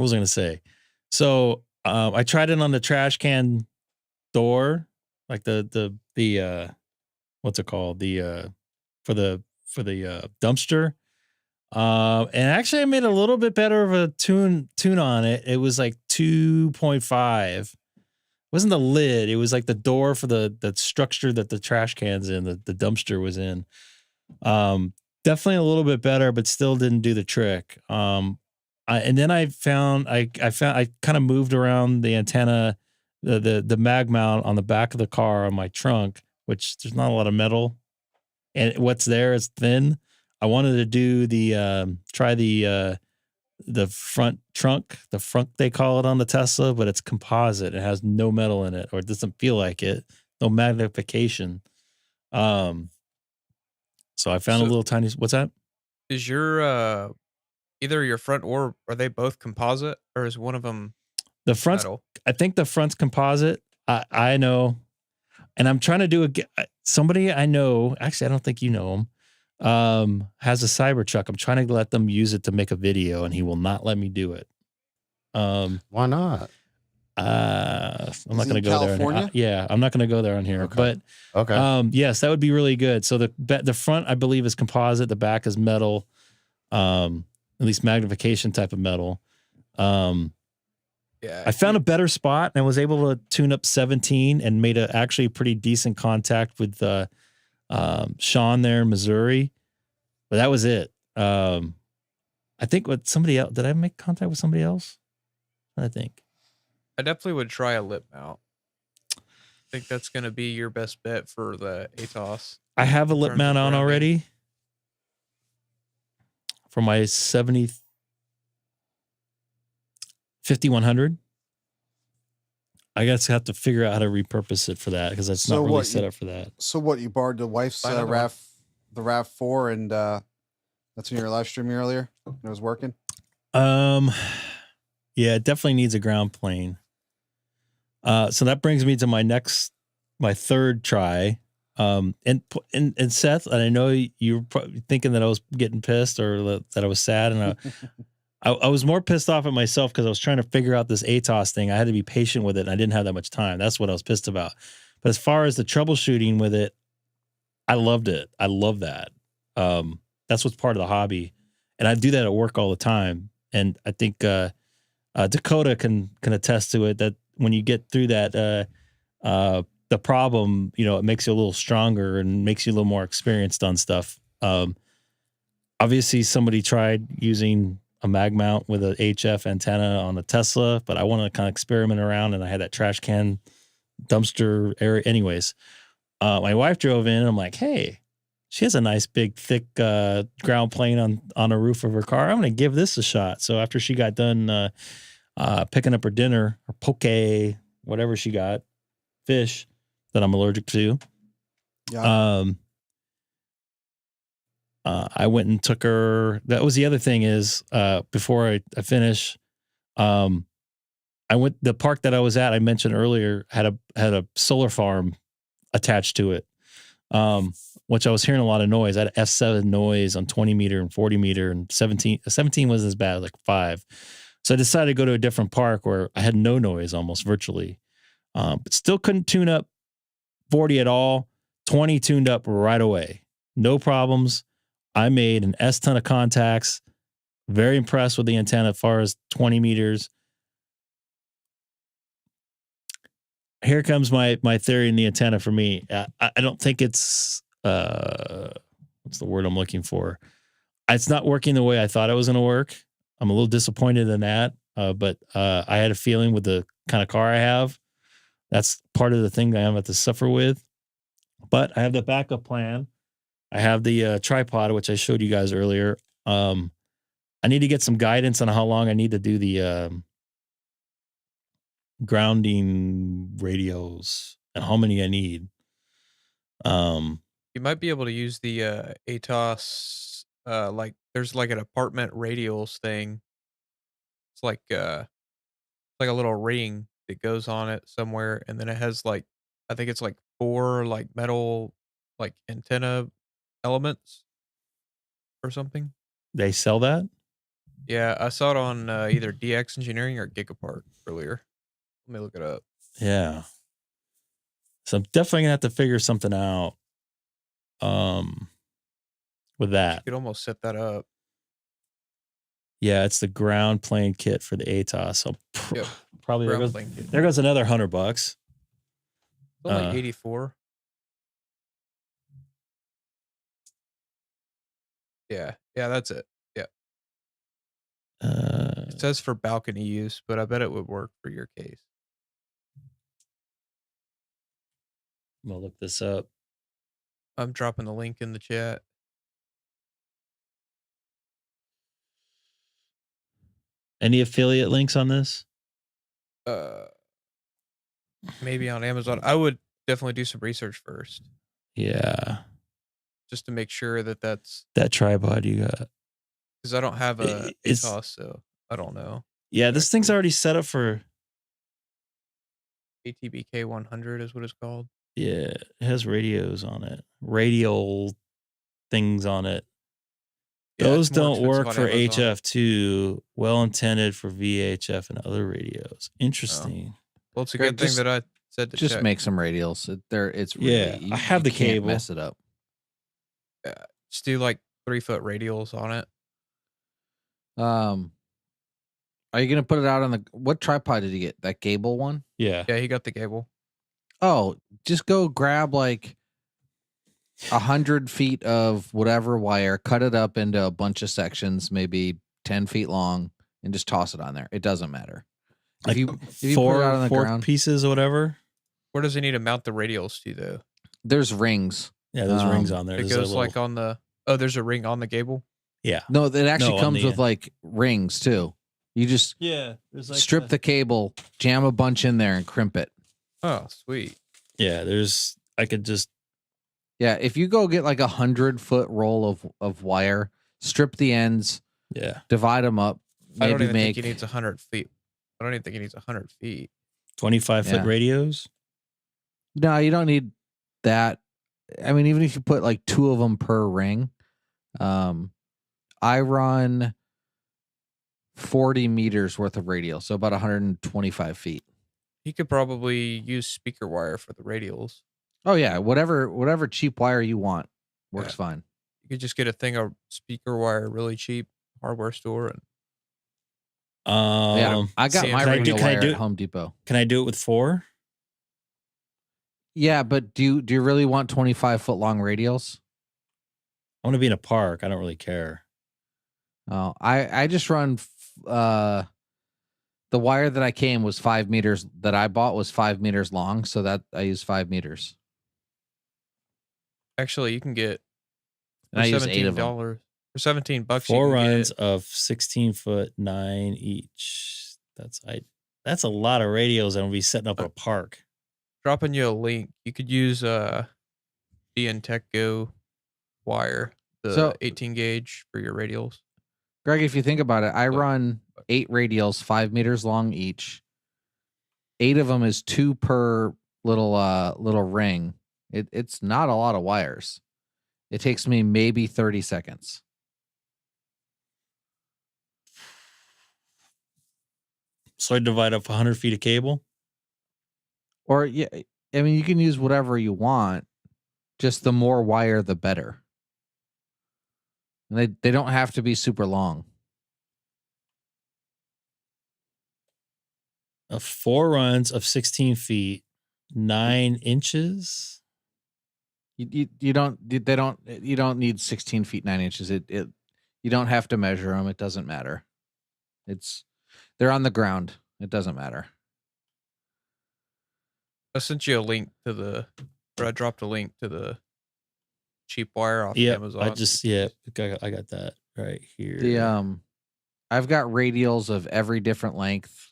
was I going to say? So, I tried it on the trash can door, like the what's it called? For the dumpster. And actually I made a little bit better of a tune on it. It was like 2.5, wasn't the lid. It was like the door for the structure that the trash can's in, the dumpster was in. Definitely a little bit better, but still didn't do the trick. And then I kind of moved around the antenna, the mag mount on the back of the car on my trunk, which there's not a lot of metal, and what's there is thin. I wanted to do try the front trunk, the front they call it on the Tesla, but it's composite. It has no metal in it, or it doesn't feel like it. No magnification. So I found a little tiny. What's that? Is your either your front or are they both composite, or is one of them the front? I think the front's composite. I know, and I'm trying to do somebody I know. Actually, I don't think you know him. Has a Cybertruck. I'm trying to let them use it to make a video, and he will not let me do it. Why not? I'm not going to go there. Yeah, I'm not going to go there on here. Okay. But yes, that would be really good. So the front, I believe, is composite. The back is metal, at least magnification type of metal. Yeah, I found a better spot and I was able to tune up 17 and made actually pretty decent contact with Sean there in Missouri, but that was it. I think with somebody else. Did I make contact with somebody else? I think. I definitely would try a lip mount. I think that's going to be your best bet for the ATOS. I have a lip mount on already for my 5100. I guess I have to figure out how to repurpose it for that because it's not really set up for that. So what, you borrowed the wife's the RAV4, and that's when you were live streaming earlier and it was working? Yeah, it definitely needs a ground plane. So that brings me to my third try. And Seth, and I know you were probably thinking that I was getting pissed or that I was sad, and I was more pissed off at myself because I was trying to figure out this ATOS thing. I had to be patient with it, and I didn't have that much time. That's what I was pissed about. But as far as the troubleshooting with it, I loved it. I love that. That's what's part of the hobby, and I do that at work all the time. And I think Dakota can attest to it, that when you get through that the problem, it makes you a little stronger and makes you a little more experienced on stuff. Obviously, somebody tried using a mag mount with an HF antenna on the Tesla, but I wanted to kind of experiment around, and I had that trash can dumpster area. Anyways, my wife drove in, and I'm like, hey, she has a nice big thick ground plane on the roof of her car. I'm going to give this a shot. So after she got done picking up her dinner, or poke, whatever she got, fish that I'm allergic to, I went and took her. That was the other thing is, before I finish, I went, the park that I was at, I mentioned earlier, had a solar farm attached to it, which I was hearing a lot of noise. I had F7 noise on 20 meter and 40 meter, and 17 wasn't as bad, like 5. So I decided to go to a different park where I had no noise almost virtually, but still couldn't tune up 40 at all. 20 tuned up right away. No problems. I made an S ton of contacts. Very impressed with the antenna as far as 20 meters. Here comes my theory in the antenna for me. I don't think it's, what's the word I'm looking for? It's not working the way I thought it was going to work. I'm a little disappointed in that. But I had a feeling with the kind of car I have, that's part of the thing that I'm going to suffer with. But I have the backup plan. I have the tripod, which I showed you guys earlier. I need to get some guidance on how long I need to do the grounding radios and how many I need. You might be able to use the ATOS, like there's like an apartment radials thing. It's like a little ring that goes on it somewhere, and then it has like, I think it's like 4 like metal like antenna elements or something. They sell that? Yeah, I saw it on either DX Engineering or Gigapark earlier. Let me look it up. Yeah. So I'm definitely gonna have to figure something out with that. You could almost set that up. Yeah, it's the ground plane kit for the ATOS. So Yep. probably Ground there plane kit. goes another $100. Only 84. Yeah, that's it. Yeah. It says for balcony use, but I bet it would work for your case. I'm gonna look this up. I'm dropping the link in the chat. Any affiliate links on this? Maybe on Amazon. I would definitely do some research first. Yeah. Just to make sure that that's that tripod you got. Because I don't have a ATOS, so I don't know. Yeah, this thing's already set up for ATBK 100 is what it's called. Yeah, it has radios on it. Radial things on it. Yeah, Those it's more don't work expensive for on Amazon. HF2. Well intended for VHF and other radios. Interesting. Well, it's a Greg, good thing that I said to Just check. make some radials. It's really, Yeah, I have the can't cable. mess it up. Just do like 3-foot radials on it. Are you gonna put it out on the what tripod did you get? That Gable one? Yeah. Yeah, he got the cable. Oh, just go grab like 100 feet of whatever wire, cut it up into a bunch of sections, maybe 10 feet long, and just toss it on there. It doesn't matter. Like if you put it out on the four ground, pieces or whatever. Where does he need to mount the radials to, though? there's rings. Yeah, there's rings on there. It There's a goes little- like on the... Oh, there's a ring on the cable? Yeah. No, it actually No, on comes the- with like rings too. You just Yeah. There's like strip the cable, jam a bunch in there, and crimp it. Oh, sweet. Yeah, there's I could just Yeah, if you go get like 100-foot roll of wire, strip the ends, divide them up, I don't maybe even make think he needs 100 feet. I don't even think he needs 100 feet. 25-foot Yeah. radios. No, you don't need that. I mean, even if you put like 2 of them per ring, I run 40 meters worth of radial, so about 125 feet. He could probably use speaker wire for the radials. Oh yeah, whatever cheap wire you want works fine. You could just get a thing of speaker wire really cheap, hardware store, and Yeah, I got my radial wire do at Home Depot. Can I do it with 4? Yeah, but do you really want 25-foot long radials? I want to be in a park. I don't really care. Oh, I just run the wire that I came was 5 meters that I bought was 5 meters long, so that I use 5 meters. actually you can get And I use 8 of them. $17 for $17. 4 you can runs get, of 16-foot 9 each. That's a lot of radios. I'm gonna be setting up a park. dropping you a link. You could use DN Tech Go wire, the So- 18 gauge for your radials. Greg, if you think about it, I run 8 radials, 5 meters long each. 8 of them is 2 per little ring. It's not a lot of wires. It takes me maybe 30 seconds. So I divide up 100 feet of cable. Or yeah, I mean you can use whatever you want. Just the more wire, the better. And they don't have to be super long. 4 runs of 16 feet, 9 inches. You don't need 16 feet 9 inches. You don't have to measure them. It doesn't matter. They're on the ground. It doesn't matter. I sent you a link to I dropped a link to the cheap wire off Yeah, Amazon. I got that right here. I've got radials of every different length.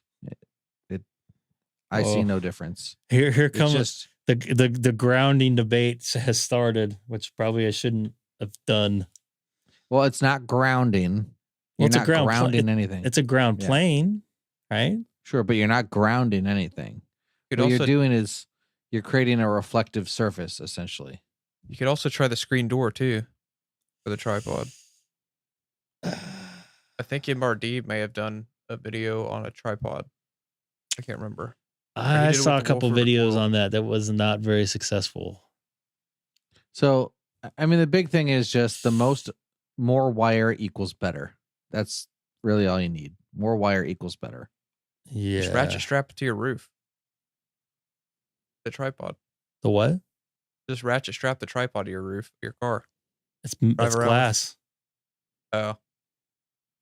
I see Oh. no difference. Here It's comes just the grounding debate has started, which probably I shouldn't have done. well, it's not grounding. Well, You're it's a not ground pla- grounding anything. It's a ground Yeah. plane, right? Sure, but you're not grounding anything. You could What also you're doing is you're creating a reflective surface, essentially. you could also try the screen door too for the tripod. I think MRD may have done a video on a tripod. I can't remember. I did it saw a with the couple Wolford videos Coral. on that was not very successful. So, I mean, the big thing is just more wire equals better. That's really all you need. More wire equals better. Yeah. Just ratchet strap it to your roof. The tripod. The what? Just ratchet strap the tripod to your roof, your car. It's around. glass. Oh,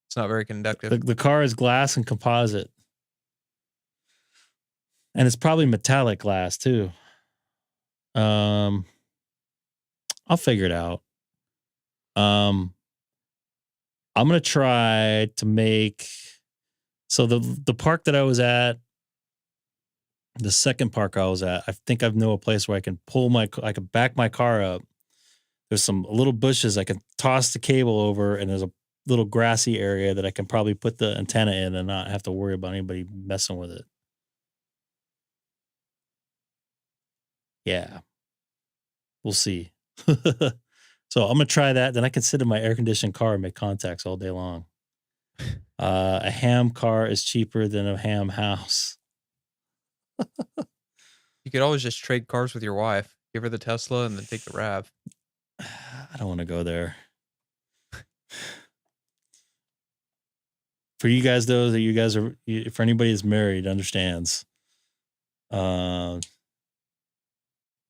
it's not very conductive. The car is glass and composite, and it's probably metallic glass too. I'll figure it out. I'm gonna try to make. So the park that I was at, the second park I was at, I think I know a place where I can back my car up. There's some little bushes I can toss the cable over, and there's a little grassy area that I can probably put the antenna in and not have to worry about anybody messing with it. Yeah. We'll see. So I'm going to try that. Then I can sit in my air-conditioned car and make contacts all day long. A ham car is cheaper than a ham house. You could always just trade cars with your wife. Give her the Tesla and then take the RAV. I don't want to go there. For you guys, though, for anybody who's married, understands.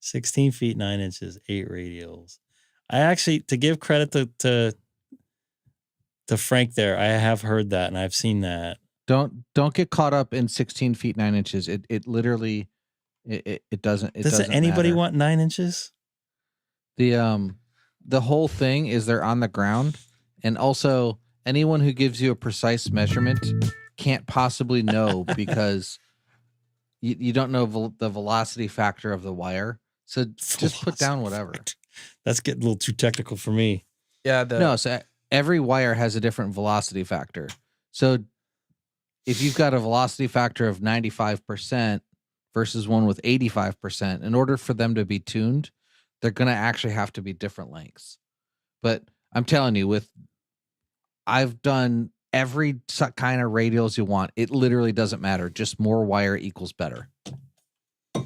16 feet, 9 inches, 8 radials. I actually, to give credit to Frank there, I have heard that and I've seen that. Don't get caught up in 16 feet, 9 inches. It literally, it doesn't. Doesn't anybody matter. want 9 inches? The whole thing is they're on the ground, and also anyone who gives you a precise measurement can't possibly know because you don't know the velocity factor of the wire. So just put down whatever. That's getting a little too technical for me. Yeah. So every wire has a different velocity factor. So if you've got a velocity factor of 95% versus one with 85%, in order for them to be tuned, they're going to actually have to be different lengths. But I'm telling you, I've done every kind of radials you want. It literally doesn't matter. Just more wire equals better. The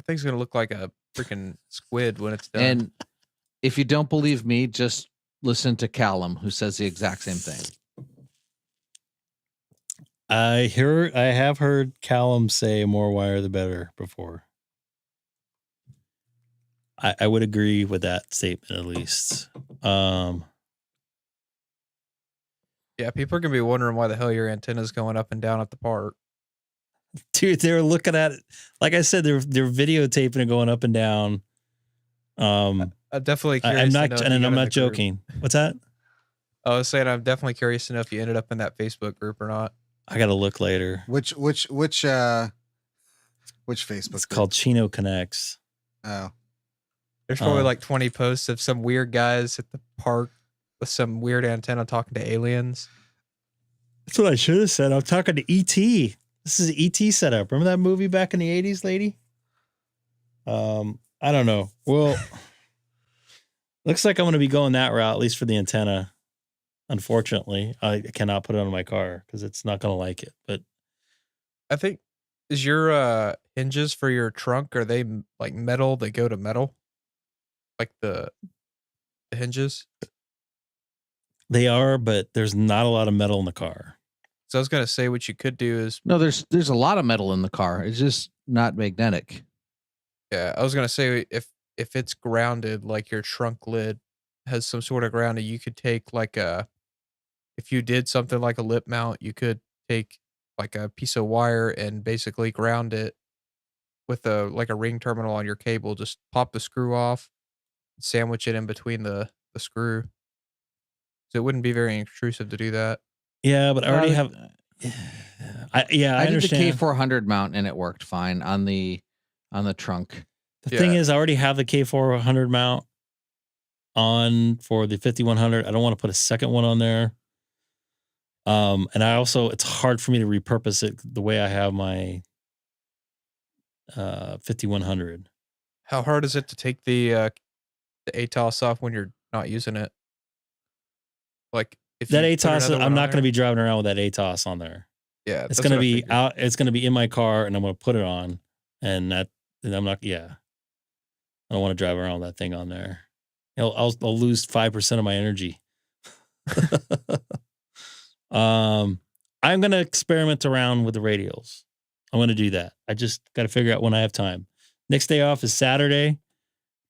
thing's going to look like a freaking squid when it's done. And if you don't believe me, just listen to Callum, who says the exact same thing. I have heard Callum say more wire the better before. I would agree with that statement at least. Yeah, people are gonna be wondering why the hell your antenna's going up and down at the park. Dude, they're looking at it. Like I said, they're videotaping it going up and down. I'm definitely curious. I'm not joking. What's that? I was saying I'm definitely curious to know if you ended up in that Facebook group or not. I gotta look later. Which Facebook? It's called Chino Connects. Oh. There's probably like 20 posts of some weird guys at the park with some weird antenna talking to aliens. That's what I should have said. I'm talking to E.T. This is E.T. setup. Remember that movie back in the 80s, lady? I don't know. Well, looks like I'm going to be going that route, at least for the antenna. Unfortunately, I cannot put it on my car because it's not going to like it. But I think, is your hinges for your trunk, are they like metal? They go to metal? Like the hinges? They are, but there's not a lot of metal in the car. So I was going to say what you could do is... No, there's a lot of metal in the car. It's just not magnetic. Yeah, I was going to say if it's grounded, like your trunk lid has some sort of grounding, you could take like if you did something like a lip mount, you could take like a piece of wire and basically ground it with a ring terminal on your cable. Just pop the screw off, sandwich it in between the screw. So it wouldn't be very intrusive to do that. Yeah, but I already have. I did the understand. K400 mount and it worked fine on the trunk. The thing is, I already have the K400 mount on for the 5100. I don't want to put a second one on there. And it's hard for me to repurpose it the way I have my 5100. How hard is it to take the ATOS off when you're not using it? Like if that you put ATOS, another I'm one not on going to there? be driving around with that ATOS on there. Yeah, it's that's going to what I be figured. out. It's going to be in my car, and I'm going to put it on. And I'm not. Yeah, I don't want to drive around with that thing on there. I'll lose 5% of my energy. I'm going to experiment around with the radials. I'm going to do that. I just got to figure out when I have time. Next day off is Saturday.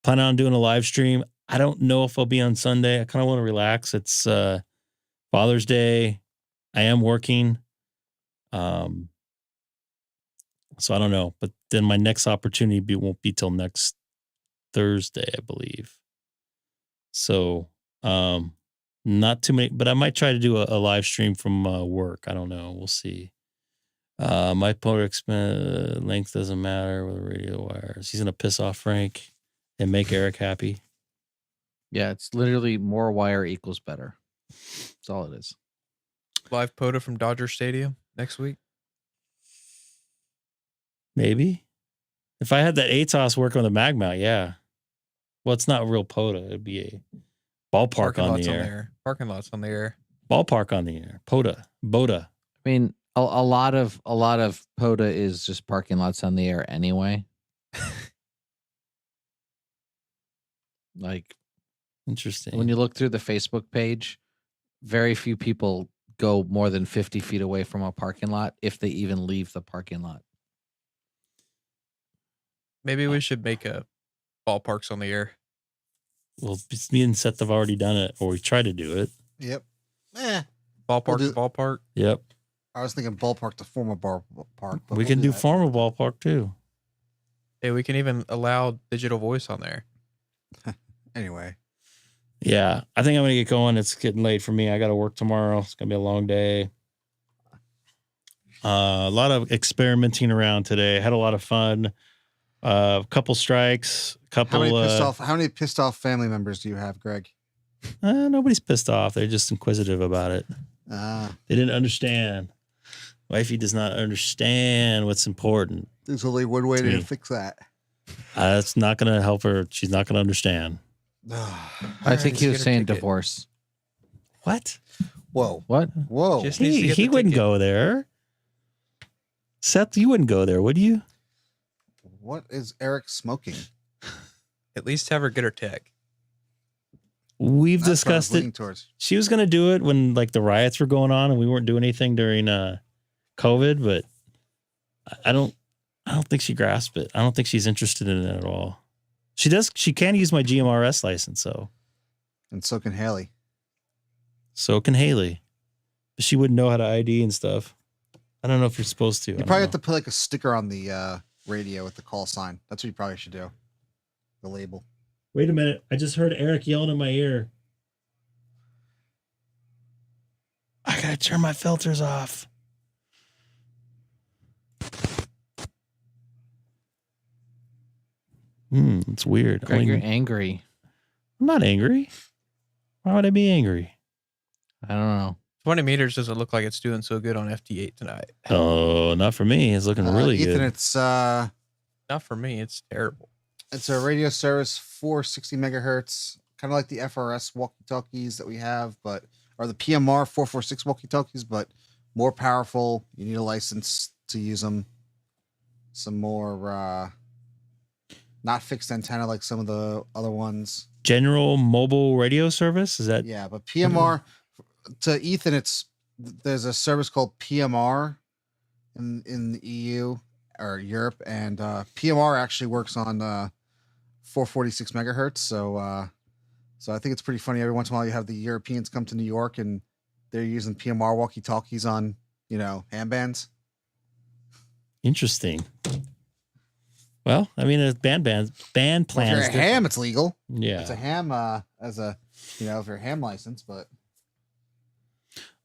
Plan on doing a live stream. I don't know if I'll be on Sunday. I kind of want to relax. It's Father's Day. I am working. So I don't know. But then my next opportunity won't be till next Thursday, I believe. So not too many, but I might try to do a live stream from work. I don't know. We'll see. My product length doesn't matter with the radio wires. He's going to piss off Frank and make Eric happy. Yeah, it's literally more wire equals better. That's all it is. Live POTA from Dodger Stadium next week. Maybe. If I had that ATOS work on the mag mount, yeah. Well, it's not real POTA. It'd be a ballpark on the air. Parking lots on the air. Ballpark on the air. POTA. BOTA. I mean, a lot of POTA is just parking lots on the air anyway. Like, interesting. When you look through the Facebook page, very few people go more than 50 feet away from a parking lot if they even leave the parking lot. Maybe we should make a ballparks on the air. Well, me and Seth have already done it, or we tried to do it. Yep. Ballpark. Yep. I was thinking ballpark to former ballpark. But We can do formal ballpark too. Hey, we can even allow digital voice on there. Anyway. Yeah, I think I'm going to get going. It's getting late for me. I got to work tomorrow. It's going to be a long day. A lot of experimenting around today. Had a lot of fun. A couple strikes. Couple. How many pissed off family members do you have, Greg? Nobody's pissed off. They're just inquisitive about it. They didn't understand. Wifey does not understand what's important. There's only one way to fix that. That's not going to help her. She's not going to understand. I think he was saying divorce. What? Whoa. What? Whoa. He wouldn't go there. Seth, you wouldn't go there, would you? What is Eric smoking? At least have her get her tech. We've discussed it. She was going to do it when like the riots were going on and we weren't doing anything during COVID, but I don't think she grasped it. I don't think she's interested in it at all. She can use my GMRS license, so. And so can Haley. So can Haley. But she wouldn't know how to ID and stuff. I don't know if you're supposed to. You probably have to put like a sticker on the radio with the call sign. That's what you probably should do. The label. Wait a minute. I just heard Eric yelling in my ear. I gotta turn my filters off. It's weird. Greg, you're angry. I'm not angry. Why would I be angry? I don't know. 20 meters doesn't look like it's doing so good on FT8 tonight. Oh, not for me. It's looking really good. Ethan, it's not for me. It's terrible. It's a radio service 460 megahertz, kind of like the FRS walkie-talkies that we have, or the PMR 446 walkie-talkies, but more powerful. You need a license to use them. Some more not fixed antenna like some of the other ones. General mobile radio service? Is that? Yeah, but PMR to Ethan, there's a service called PMR in the EU or Europe, and PMR actually works on 446 megahertz. So I think it's pretty funny. Every once in a while, you have the Europeans come to New York and they're using PMR walkie-talkies on ham bands. Interesting. Well, I mean, it's band plans. Well, if you're a ham, it's legal. Yeah, it's a ham as a if you're a ham license, but.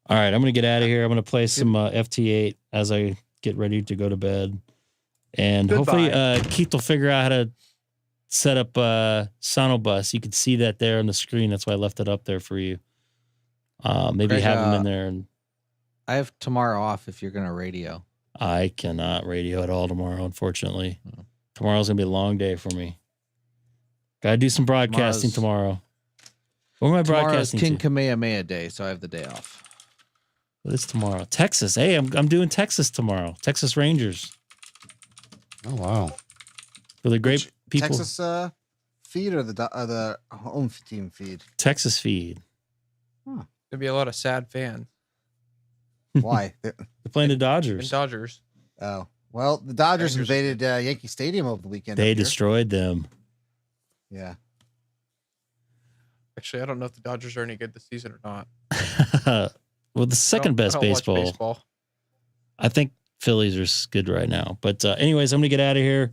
All right, I'm going to get out of here. I'm going to play some FT8 as I get ready to go to bed. And hopefully Keith will figure out how to set up Sonobus. You can see that there on the screen. That's why I left it up there for you. Maybe Greg, have him in there. And I have tomorrow off if you're going to radio. I cannot radio at all tomorrow, unfortunately. Tomorrow's going to be a long day for me. Got to do some broadcasting tomorrow. What am I broadcasting King to? Kamehameha Day, so I have the day off. What is tomorrow? Texas. Hey, I'm doing Texas tomorrow. Texas Rangers. Oh, wow. For the great people. Texas feed or the home team feed? Texas feed. Huh. There'd be a lot of sad fans. Why? They're playing the Dodgers. Dodgers. Oh, Well, the Dodgers invaded Yankee Stadium over the weekend. They destroyed them. Yeah. Actually, I don't know if the Dodgers are any good this season or not. Well, the second best I don't watch baseball. I think Phillies are good right now. But anyways, I'm going to get out of here.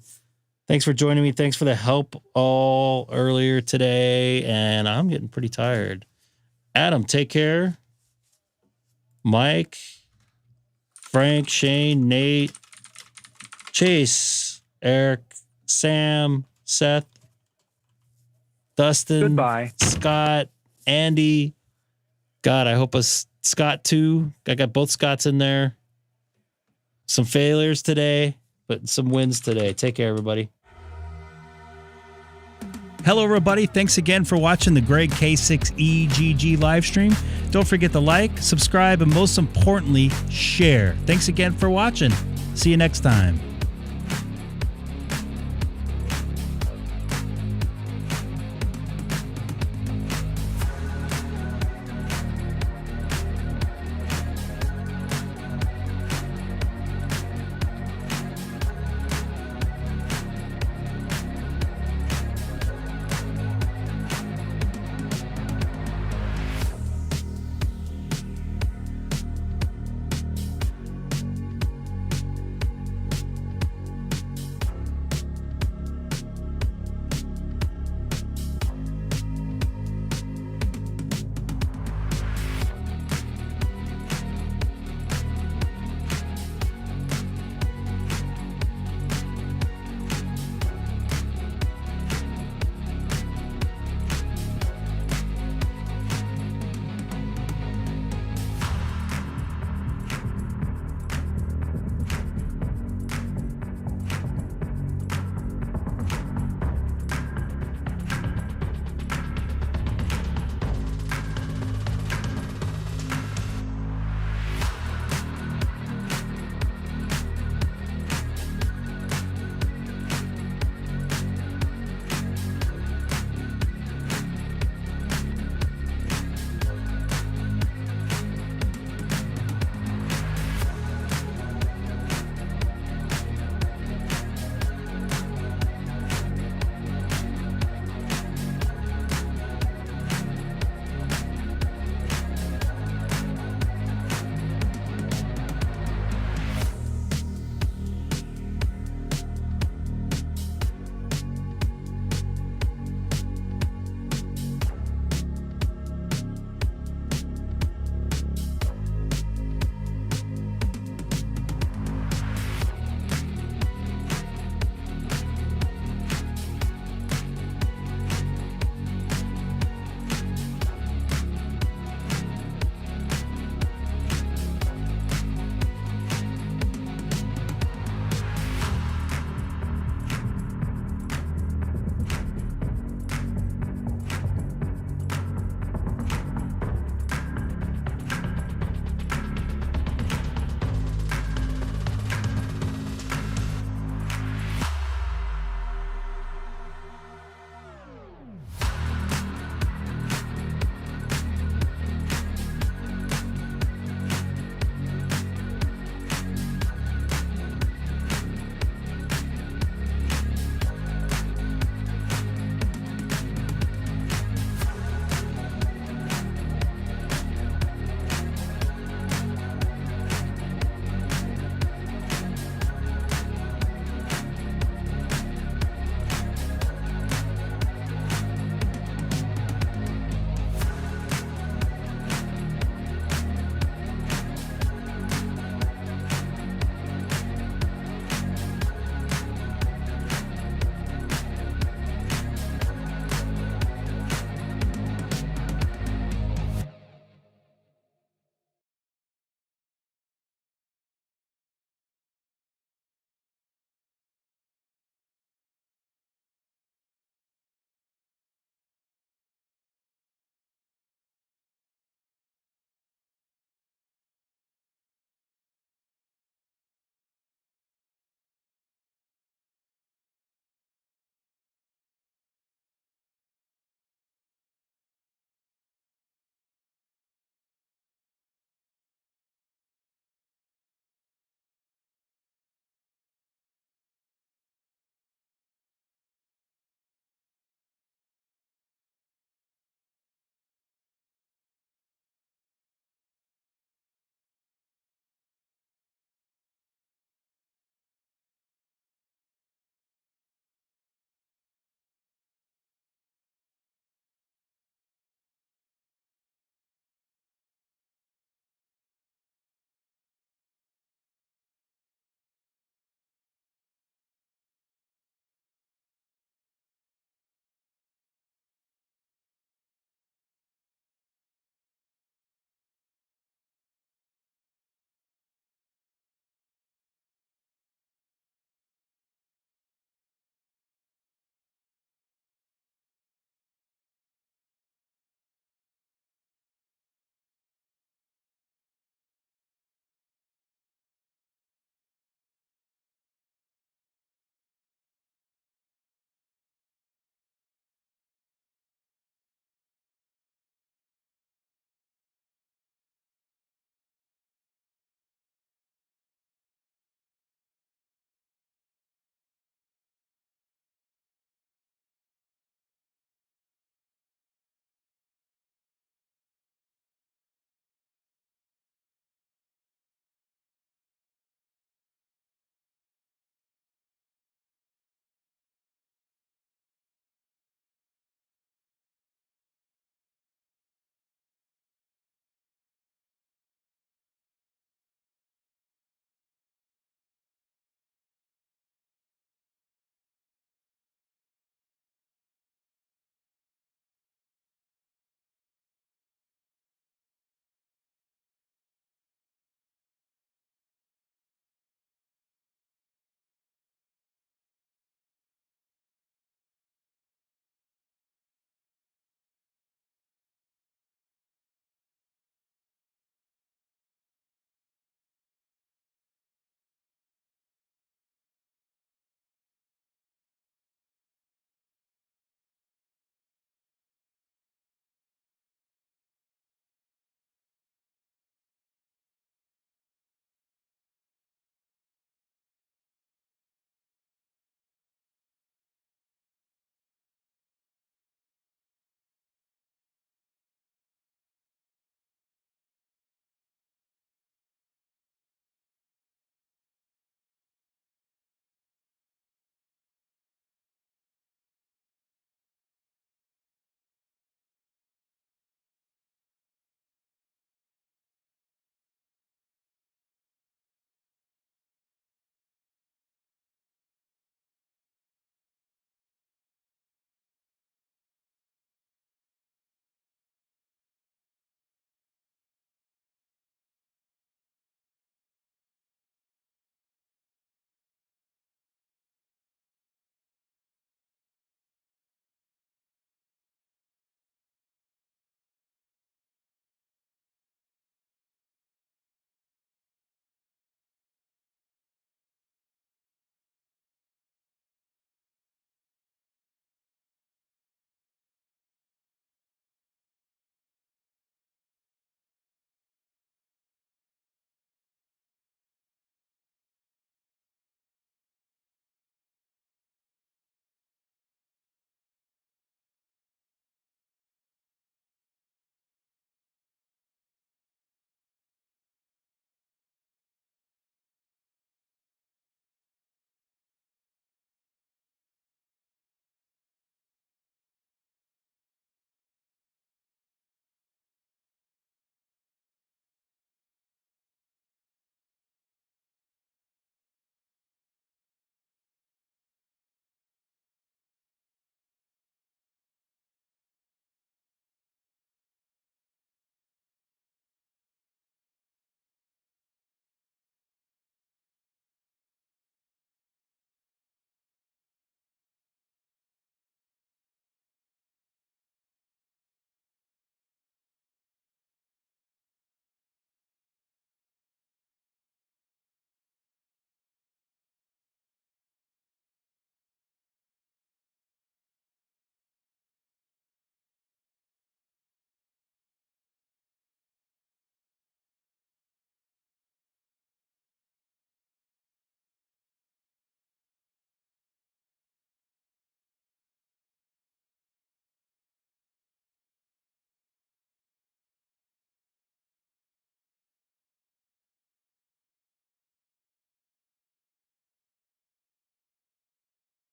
Thanks for joining me. Thanks for the help all earlier today. And I'm getting pretty tired. Adam, take care. Mike, Frank, Shane, Nate, Chase, Eric, Sam, Seth, Dustin, goodbye, Scott, Andy. God, I hope Scott too. I got both Scotts in there. Some failures today, but some wins today. Take care, everybody. Hello, everybody. Thanks again for watching the Greg K6EGG live stream. Don't forget to like, subscribe, and most importantly, share. Thanks again for watching. See you next time.